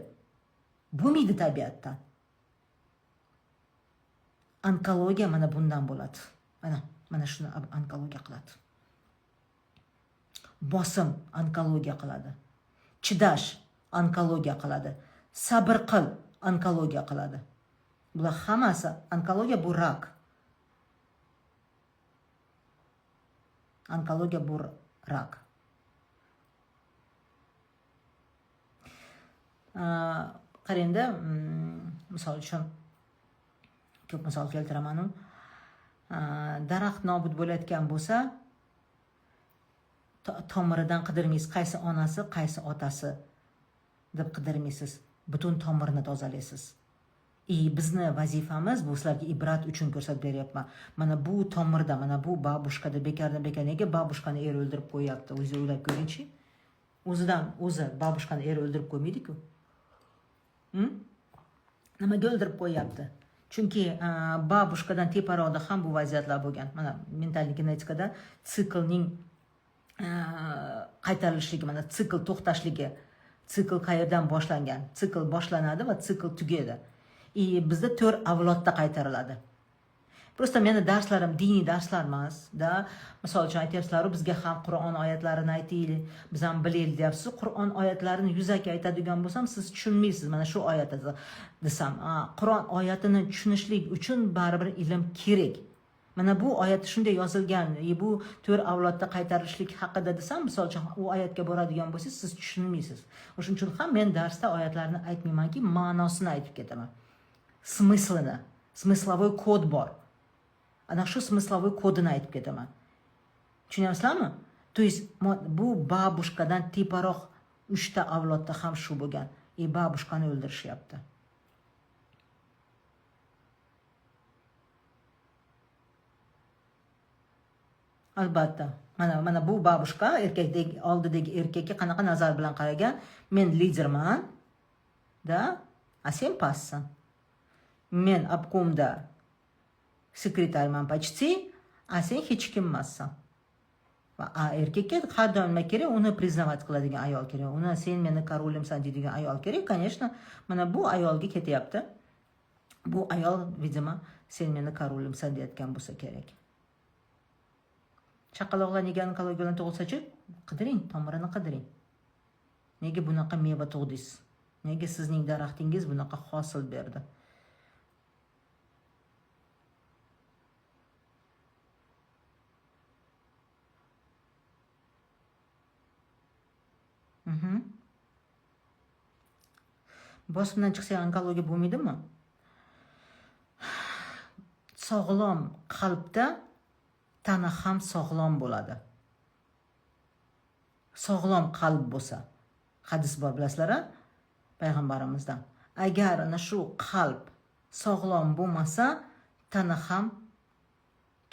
Bo'lmaydi tabiatdan. Onkologiya mana bundan bo'ladi. Mana shuni onkologiya qiladi. Bosim onkologiya qiladi. Chidash onkologiya qiladi. Sabr qil onkologiya qiladi. Bular hammasi onkologiya bu rak. Onkologiya bu rak. Qarangda, misol uchun ko'p misol keltiraman. Daraxt nobud bo'layotgan bo'lsa, tomiridan qidirmaysiz, qaysi onasi, qaysi otasi deb qidirmaysiz. Butun tomirni tozalaysiz. Bizni vazifamiz bu sizlarga ibrat uchun ko'rsatib beryapman. Mana bu tomirda, mana bu babushkada bekardan bekar nega babushkani er o'ldirib qo'yapti? O'zi o'ylab ko'ringchi. O'zi babushkani er o'ldirib qo'ymaydi-ku. Nimaga o'ldirib qo'yapti? Chunki babushkadan teparoqda ham bu vaziyatlar bo'lgan. Mana mentallik genetikada siklning qaytarilishligi, mana sikl to'xtashligi, sikl qayerdan boshlangan? Sikl boshlanadi va sikl tugaydi. Bizda 4 avlodda qaytariladi. Prosta meni darslarim diniy darslar emas, misol uchun aytyapsizlar, bizga ham Qur'on oyatlarini aytaylik, biz ham bilaylik deyapsiz. Qur'on oyatlarini yuzaki aytadigan bo'lsam, siz tushunmaysiz. Mana shu oyatda desam, Qur'on oyatini tushunishlik uchun baribir ilm kerak. Mana bu oyatda shunday yozilgan, bu 4 avlodda qaytarilishlik haqida desam, misol uchun u oyatga boradigan bo'lsangiz, siz tushunmaysiz. O'shuning uchun ham men darsda oyatlarni aytmaymanki, ma'nosini aytib ketaman. Smyslini, smyslovoy kod bor. Ana shu smyslovoy kodini aytib ketaman. Tushunyapsizlarmi? To есть bu babushkadan teparoq 3 ta avlodda ham shu bo'lgan. babushkani o'ldirishyapti. Albatta, mana bu babushka erkakdagi oldidagi erkakka qanaqa nazar bilan qaragan? Men liderman, da, sen pastsan. Men obkomda sekretarman почти, sen hech kim emassan. Va erkakka har doim nima kerak? Uni priznavat qiladigan ayol kerak. Uni sen meni korolimsan deydigan ayol kerak. Конечно, mana bu ayolga ketyapti. Bu ayol, видимо, sen meni korolimsan deyotgan bo'lsa kerak. Chaqaloqlar nega onkologiya bilan tug'ilsa-chi? Qidiring, tomirini qidiring. Nega bunaqa meva tug'dingiz? Nega sizning daraxtingiz bunaqa hosil berdi? Bosimdan chiqsa onkologiya bo'lmaydimi? Sog'lom qalbda tana ham sog'lom bo'ladi. Sog'lom qalb bo'lsa, hadis bor bilasizlar-a? Payg'ambarimizdan. Agar ana shu qalb sog'lom bo'lmasa, tana ham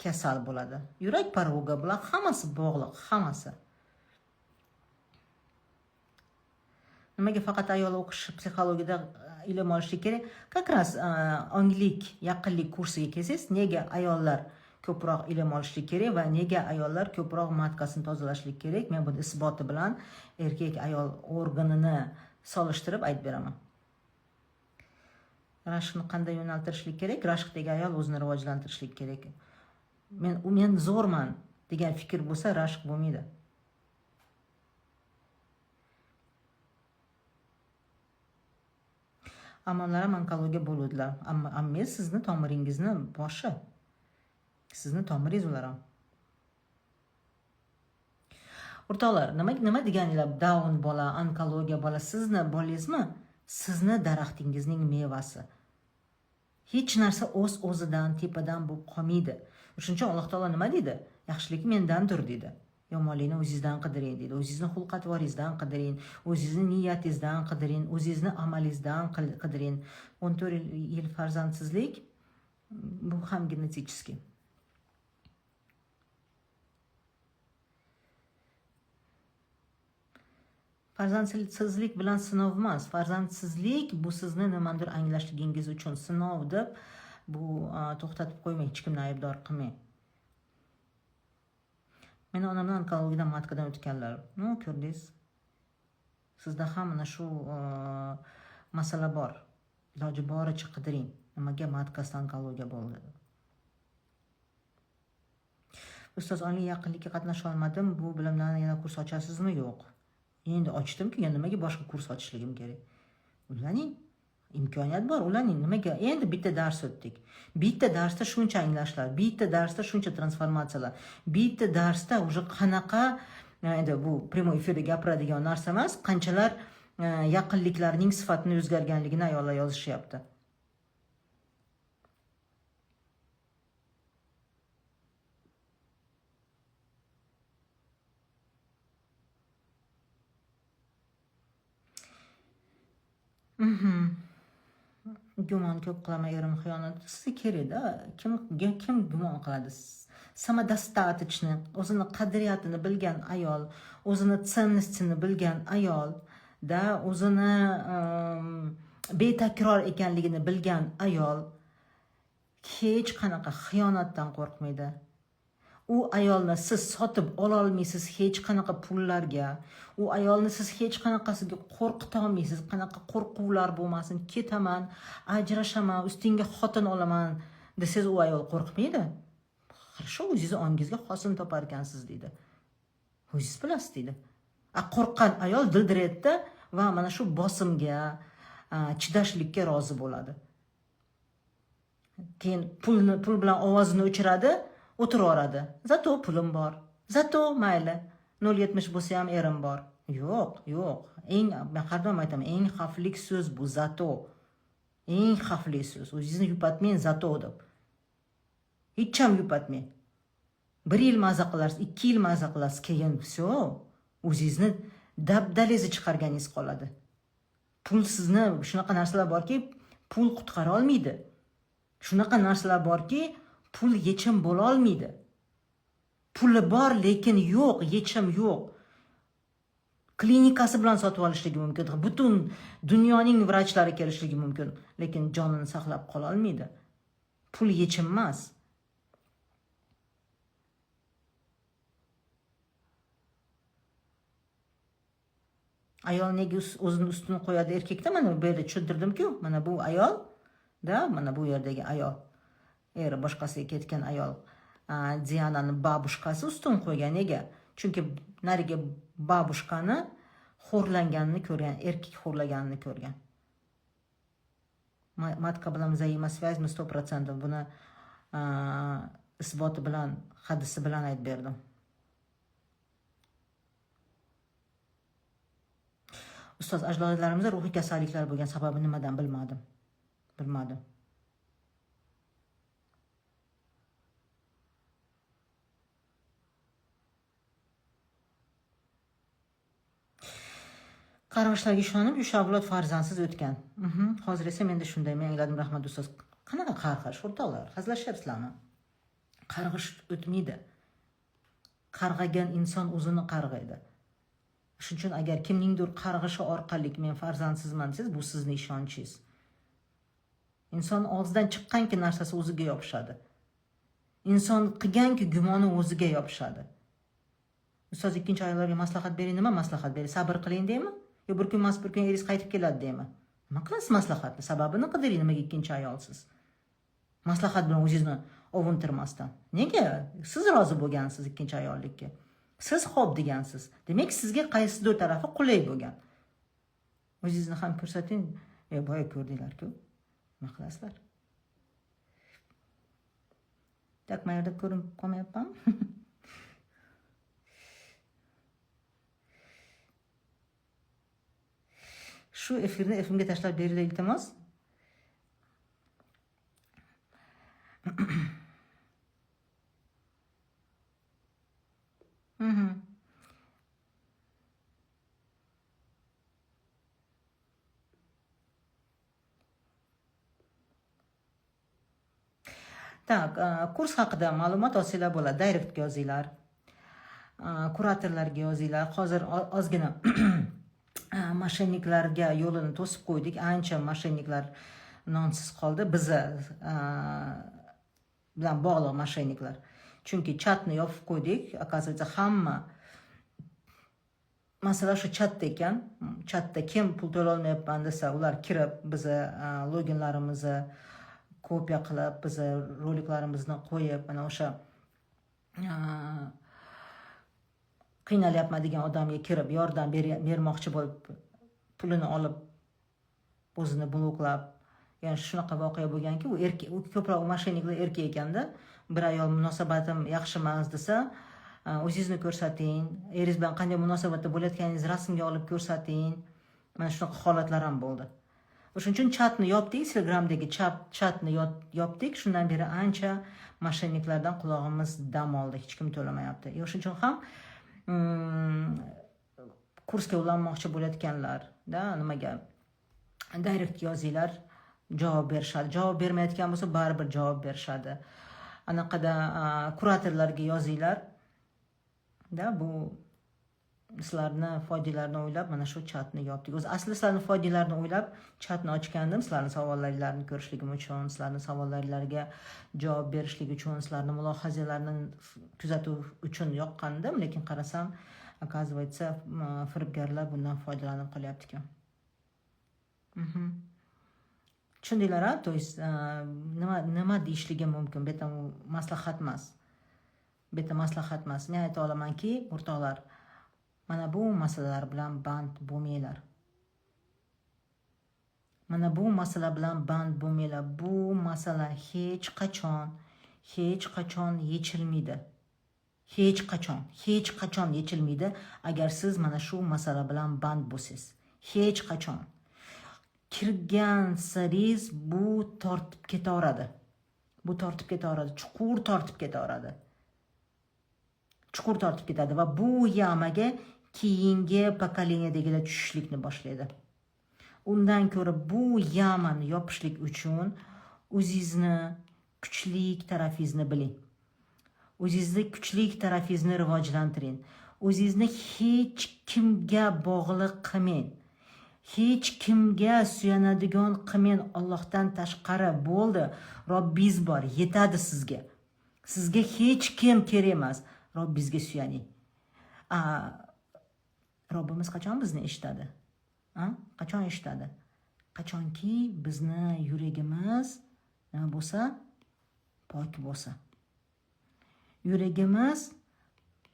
kasal bo'ladi. Yurak parvoga bilan hammasi bog'liq, hammasi. Nimaga faqat ayol o'qish psixologiyada ilm olishlik kerak? Как раз onglik, yaqinlik kursiga kelsangiz, nega ayollar ko'proq ilm olishlik kerak va nega ayollar ko'proq matkasini tozalashlik kerak? Men buni isboti bilan erkak ayol organini solishtirib aytib beraman. Rashqni qanday yo'naltirishlik kerak? Rashqdagi ayol o'zini rivojlantirishlik kerak. Men zo'rman degan fikr bo'lsa, rashq bo'lmaydi. Amallar ham onkologiya bo'ladilar. Amma sizni tomiringizni boshi. Sizni tomiringiz ular ham. O'rtoqlar, nima deganinglar? Down bola, onkologiya bola, sizni bolangizmi? Sizni daraxtingizning mevasi. Hech narsa o'z-o'zidan tepadan bo'lib qolmaydi. Shuning uchun Alloh taolo nima deydi? Yaxshilik mendandir dedi. Yomonlikni o'zingizdan qidiring dedi. O'zingizni xulq-atvoringizdan qidiring, o'zingizni niyatingizdan qidiring, o'zingizni amalingizdan qidiring. 14 yil farzandsizlik bu ham genetически. Farzandsizlik bilan sinov emas. Farzandsizlik bu sizni nimadir anglashligingiz uchun sinov deb bu to'xtatib qo'ymang, hech kimni aybdor qilmang. Meni onamdan onkologiyadan matkadan o'tganlar. Ko'rdingiz? Sizda ham mana shu masala bor. Iloji boricha qidiring. Nimaga matkasida onkologiya bo'ldi? Ustoz, onli yaqinlikka qatnasha olmadim. Bu bilimlarni yana kurs ochasizmi? Yo'q. Endi ochdim-ku, yana nimaga boshqa kurs ochishligim kerak? Ulaning, imkoniyat bor, ulaning. Nimaga? Endi bitta dars o'tdik. Bitta darsda shuncha anglashlar, bitta darsda shuncha transformatsiyalar, bitta darsda уже qanaqa, endi bu prямой efirda gapiradigan narsa emas, qanchalar yaqinliklarning sifatini o'zgarganligini ayollar yozishyapti. Gumon ko'p qilaman, erim xiyonat. Sizga kerak-da, kim gumon qiladi? Samodostatochni, o'zini qadriyatini bilgan ayol, o'zini ценностini bilgan ayol, da o'zini betakror ekanligini bilgan ayol hech qanaqa xiyonatdan qo'rqmaydi. U ayolni siz sotib ola olmaysiz hech qanaqa pullarga. U ayolni siz hech qanaqasiga qo'rqita olmaysiz. Qanaqa qo'rquvlar bo'lmasin, ketaman, ajrashaman, ustingga xotin olaman desangiz, u ayol qo'rqmaydi. Хорошо, o'zingiz ongingizga xotin topar ekansiz deydi. O'zingiz bilasiz deydi. Qo'rqqan ayol dildiraydi va mana shu bosimga, chidashlikka rozi bo'ladi. Keyin pul bilan ovozini o'chiradi, o'tiraveradi. Zato pulim bor. Zato mayli. 0.70 bo'lsa ham erim bor. Yo'q. Men har doim aytaman, eng xavfli so'z bu zato. Eng xavfli so'z. O'zingizni yupatmang zato deb. Hech ham yupatmang. 1 yil maza qilasiz, 2 yil maza qilasiz, keyin все, o'zingizni dabdalangizni chiqarganingiz qoladi. Pul sizni, shunaqa narsalar borki, pul qutqara olmaydi. Shunaqa narsalar borki, pul yechim bo'la olmaydi. Puli bor, lekin yo'q, yechim yo'q. Klinikasi bilan sotib olishligi mumkin. Butun dunyoning vrachlari kelishligi mumkin, lekin jonini saqlab qola olmaydi. Pul yechim emas. Ayol nega o'zini ustini qo'yadi erkakda? Mana bu yerda tushuntirdim-ku. Mana bu ayol, mana bu yerdagi ayol. Eri boshqasiga ketgan ayol. Diananing babushkasi ustun qo'ygan. Nega? Chunki nariga babushkani xo'rlanganini ko'rgan, erkak xo'rlaganini ko'rgan. Matka bilan взаимосвязь 100%. Buni isboti bilan, hadisi bilan aytib berdim. Ustoz, ajdodlarimizda ruhiy kasalliklar bo'lgan, sababi nimadan bilmadim. Qarg'ishlarga ishonib, 3 avlod farzandsiz o'tgan. Hozir esa menda shunday, men angladim, rahmat ustoz. Qanaqa qarg'ish, o'rtoqlar? Hazillashyapsizlarmi? Qarg'ish o'tmaydi. Qarg'agan inson o'zini qarg'aydi. Shuning uchun agar kimningdir qarg'ishi orqali men farzandsizman desangiz, bu sizning ishonchingiz. Inson og'zidan chiqqanki narsasi o'ziga yopishadi. Inson qilganki gumoni o'ziga yopishadi. Ustoz, ikkinchi ayollarga maslahat bering, nima maslahat bering? Sabr qiling deymi? Yo bir kun bir kun eringiz qaytib keladi deymi? Nima qilasiz maslahatni? Sababini qidiring, nimaga ikkinchi ayolsiz? Maslahat bilan o'zingizni ovuntirmasdan. Nega? Siz rozi bo'lgansiz ikkinchi ayollikka. Siz xo'p degansiz. Demak, sizga qaysidir tarafi qulay bo'lgan. O'zingizni ham ko'rsating. Boya ko'rdinglar-ku. Nima qilasizlar? Tak, mayerda ko'rinib qolmayapman. Shu efirni efimga tashlab beringlar iltimos. Tak, kurs haqida ma'lumot olsanglar bo'ladi. Direktga yozinglar. Kuratorlarga yozinglar. Hozir ozgina moshenniklarga yo'lini to'sib qo'ydik. Ancha moshenniklar nonsiz qoldi. Biza bilan bog'liq moshenniklar. Chunki chatni yopib qo'ydik. Оказывается, hamma masala shu chatda ekan. Chatda kim pul to'la olmayapman desa, ular kirib biza loginlarimizni kopiya qilib, biza roliklarimizni qo'yib, mana o'sha qiynalyapman degan odamga kirib yordam bermoqchi bo'lib, pulini olib, o'zini bloklab, ya'ni shunaqa voqea bo'lganki, u erkak, u ko'proq moshenniklar erkak ekanda, bir ayol munosabatim yaxshi emas desa, o'zingizni ko'rsating, eringiz bilan qanday munosabatda bo'layotganingizni rasmga olib ko'rsating. Mana shunaqa holatlar ham bo'ldi. O'shuning uchun chatni yopdik, Telegramdagi chatni yopdik. Shundan beri ancha moshenniklardan qulog'imiz dam oldi, hech kim to'lamayapti. O'shuning uchun ham kursga ulanmoqchi bo'layotganlar, nimaga direkt yozinglar, javob berishadi. Javob bermayotgan bo'lsa, baribir javob berishadi. Anaqada kuratorlarga yozinglar. Bu sizlarni foydalarini o'ylab mana shu chatni yopdik. O'zi asli sizlarni foydalarini o'ylab chatni ochgandim, sizlarning savollaringizni ko'rishligim uchun, sizlarning savollaringizga javob berishlik uchun, sizlarning mulohazalarini kuzatuv uchun yoqqandim, lekin qarasam, оказывается, firibgarlar bundan foydalanib qolyapti ekan. Tushundinglar-a? То есть nima deyishligi mumkin? Bu yerda maslahat emas. Bu yerda maslahat emas. Men ayta olamanki, o'rtoqlar, mana bu masalalar bilan band bo'lmanglar. Mana bu masala bilan band bo'lmanglar. Bu masala hech qachon yechilmaydi. Hech qachon yechilmaydi agar siz mana shu masala bilan band bo'lsangiz. Hech qachon. Kirgan saringiz bu tortib ketaveradi. Chuqur tortib ketaveradi. Chuqur tortib ketadi va bu yamaga keyingi pokoleniyadegilar tushishlikni boshlaydi. Undan ko'ra bu yamani yopishlik uchun o'zingizni kuchlik tarafingizni biling. O'zingizni kuchlik tarafingizni rivojlantiring. O'zingizni hech kimga bog'liq qilmang. Hech kimga suyanadigan qilmang. Allohdan tashqari bo'ldi. Robbingiz bor, yetadi sizga. Sizga hech kim kerak emas. Robbingizga suyaning. Robbimiz qachon bizni eshitadi? Qachon eshitadi? Qachonki bizni yuragimiz nima bo'lsa, pok bo'lsa. Yuragimiz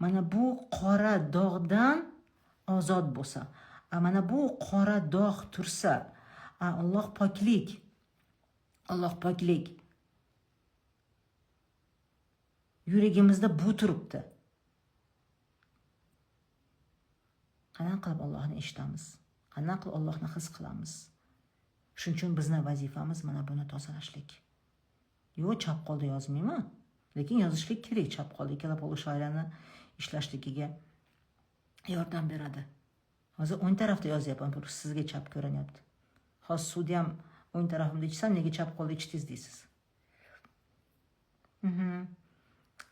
mana bu qora dog'dan ozod bo'lsa. Mana bu qora dog' tursa, Alloh poklik. Alloh poklik. Yuragimizda bu turibdi. Qanday qilib Allohni eshitamiz? Qanday qilib Allohni his qilamiz? Shuning uchun bizning vazifamiz mana buni tozalashlik. Yo'q, chap qoldi yozmayman. Lekin yozishlik kerak, chap qoldi. Ikkala pol shoirani ishlashligiga yordam beradi. Hozir o'ng tarafda yozyapman, sizga chap ko'rinyapti. Hozir suvni ham o'ng tarafimda ichsam, nega chap qoldi ichdingiz deysiz.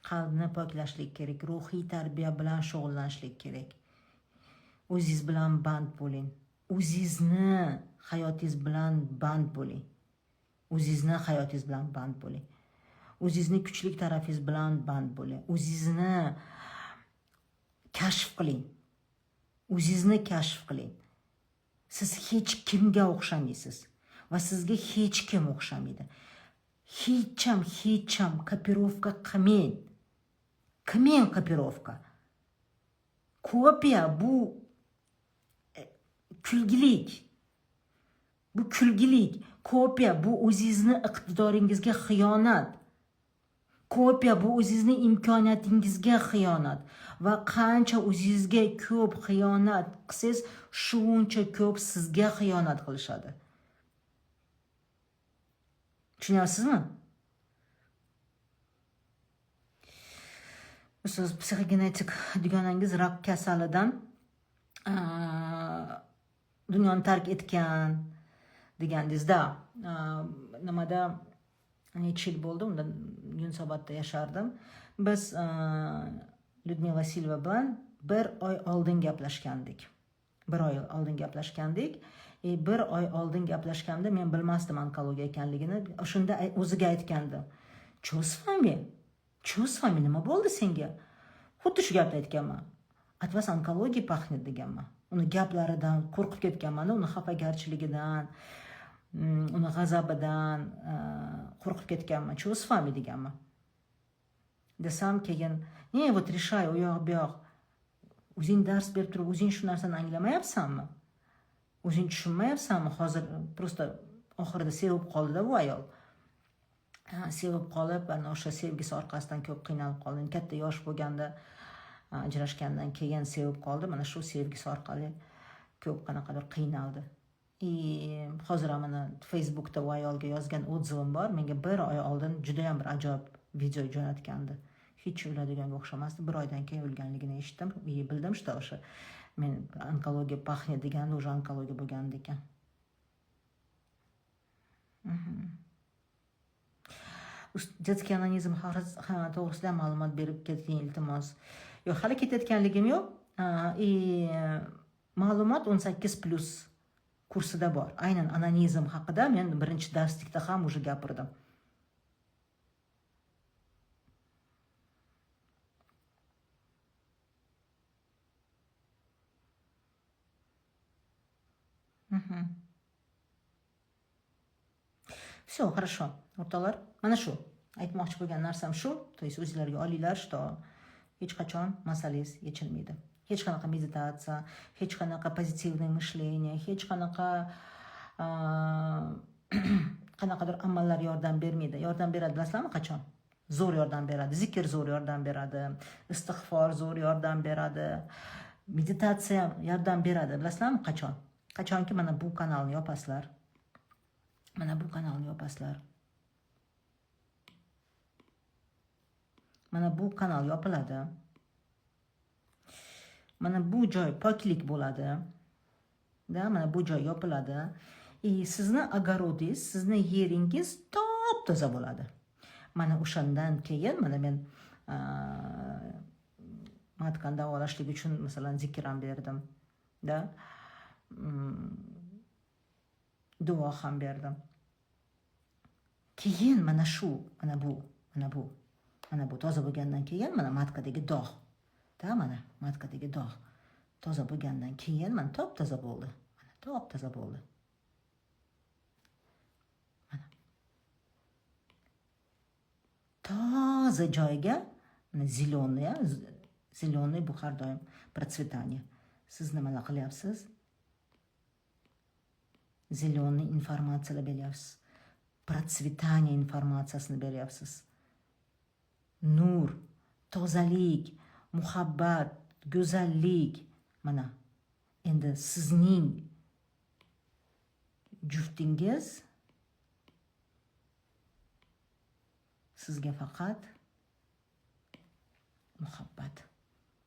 Qalbni poklashlik kerak, ruhiy tarbiya bilan shug'ullanishlik kerak. O'zingiz bilan band bo'ling. O'zingizni hayotingiz bilan band bo'ling. O'zingizni hayotingiz bilan band bo'ling. O'zingizni kuchlik tarafingiz bilan band bo'ling. O'zingizni kashf qiling. O'zingizni kashf qiling. Siz hech kimga o'xshamaysiz va sizga hech kim o'xshamaydi. Hech ham kopirovka qilmang. Qilmang kopirovka. Kopiya bu kulgilik. Bu kulgilik. Kopiya bu o'zingizni iqtidoringizga xiyonat. Kopiya bu o'zingizning imkoniyatingizga xiyonat. Va qancha o'zingizga ko'p xiyonat qilsangiz, shuncha ko'p sizga xiyonat qilishadi. Tushunyapsizmi? Siz psixogenetik deganingiz rak kasalidan dunyoni tark etgan degandingizda, nimada necha yil bo'ldi, unda Yunusobodda yashardim. Biz Lyudmila Vasilova bilan bir oy oldin gaplashgandik. Bir oy oldin gaplashganda men bilmasdim onkologiya ekanligini. Shunda o'ziga aytgandi. Чё с вами? Nima bo'ldi senga? Xuddi shu gapni aytganman. От вас onkologiya pахнет deganman. Uni gaplaridan qo'rqib ketganman, uni xafagarchiligidan, uni g'azabidan qo'rqib ketganman. Чё с вами deganman. Desam keyin, вот решай, u yoq bu yoq. O'zing dars berib turib, o'zing shu narsani anglamayapsanmi? O'zing tushunmayapsanmi? Hozir prosta oxirida sevib qoldi-da bu ayol. Sevib qolib, ana o'sha sevgisi orqasidan ko'p qiynalib qoldi. Katta yosh bo'lganda ajrashgandan keyin sevib qoldi. Mana shu sevgisi orqali ko'p qanaqadir qiynaldi. Hozir mana Facebookda u ayolga yozgan odzivim bor. Menga bir oy oldin juda ham bir ajoyib video jo'natgandi. Hech o'ladiganga o'xshamasdi. Bir oydan keyin o'lganligini eshitdim. Bildim, что o'sha men onkologiya pахнет deganda o'sha onkologiya bo'lgandi ekan. Детский anonizm to'g'risida ma'lumot berib keting iltimos. Yo'q, hali ketayotganligim yo'q. Ma'lumot 18+ kursida bor. Aynan anonizm haqida men birinchi darslikda ham o'sha gapirdim. Все, хорошо. O'rtoqlar, mana shu. Aytmoqchi bo'lgan narsam shu. То есть o'zingizlarga olinglar, что hech qachon masalangiz yechilmaydi. Hech qanaqa meditatsiya, hech qanaqa pozitivное мышление, hech qanaqa qanaqadir amallar yordam bermaydi. Yordam beradi, bilasizlarmi qachon? Zo'r yordam beradi. Zikr zo'r yordam beradi. Istig'for zo'r yordam beradi. Meditatsiya yordam beradi. Bilasizlarmi qachon? Qachonki mana bu kanalni yopasizlar. Mana bu kanalni yopasizlar. Mana bu kanal yopiladi. Mana bu joy poklik bo'ladi. mana bu joy yopiladi. Sizni огородingiz, sizni yeringiz top-toza bo'ladi. Mana o'shandan keyin mana men matkani davolashlik uchun masalan zikr ham berdim. Duo ham berdim. Keyin mana shu, mana bu toza bo'lgandan keyin mana matkadagi dog'. Mana matkadagi dog' toza bo'lgandan keyin mana top-toza bo'ldi. Mana top-toza bo'ldi. Mana toza joyga mana ziloniy bu har doim процветание. Siz nimalar qilyapsiz? Ziloniy informatsiyalar beryapsiz. Процветание informatsiyasini beryapsiz. Nur, tozalik, muhabbat, go'zallik. Mana endi sizning juftingiz sizga faqat muhabbat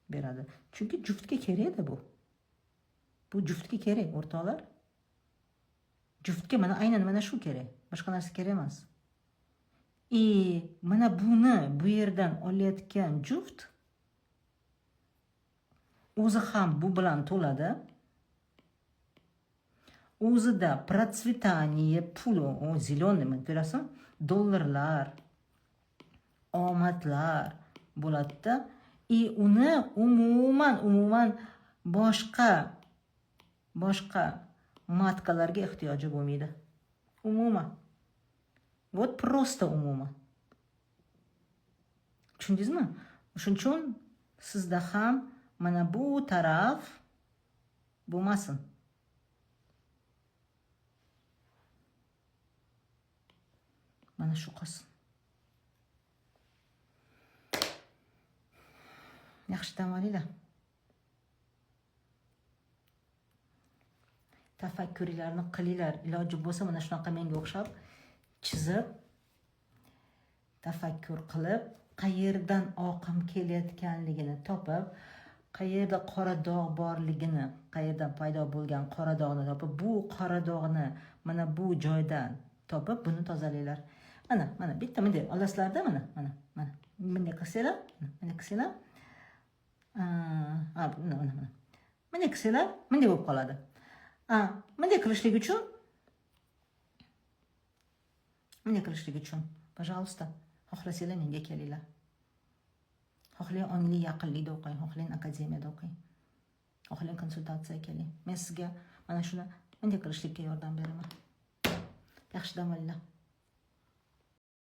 beradi. Chunki juftga kerak bu. Bu juftga kerak, o'rtoqlar. Juftga mana aynan mana shu kerak. Boshqa narsa kerak emas. Mana buni bu yerdan olayotgan juft o'zi ham bu bilan to'ladi. O'zida процветание, pul, zilonni, ko'rasan, dollarlar, omadlar bo'ladi-da. Uni umuman boshqa matkalarga ehtiyoji bo'lmaydi. Umuman. Вот просто umuman. Tushundingizmi? Shuning uchun sizda ham mana bu taraf bo'lmasin. Mana shu qolsin. Yaxshi dam olinglar. Tafakkurlarni qilinglar. Iloji bo'lsa mana shunaqa menga o'xshab chizib, tafakkur qilib, qayerdan oqim kelayotganligini topib, qayerda qora dog' borligini, qayerdan paydo bo'lgan qora dog'ni topib, bu qora dog'ni mana bu joydan topib, buni tozalanglar. Mana bitta bunday olasizlarda, mana. Bunday qilsanglar, bunday qilsanglar, bunday qilsanglar, bunday bo'lib qoladi. Bunday qilishlik uchun, пожалуйста, xohlasanglar menga kelinglar. Xohlang ongli yaqinlikda o'qing, xohlang akademiyada o'qing. Xohlang konsultatsiyaga keling. Men sizga mana shuni bunday qilishlikka yordam beraman. Yaxshi dam olinglar.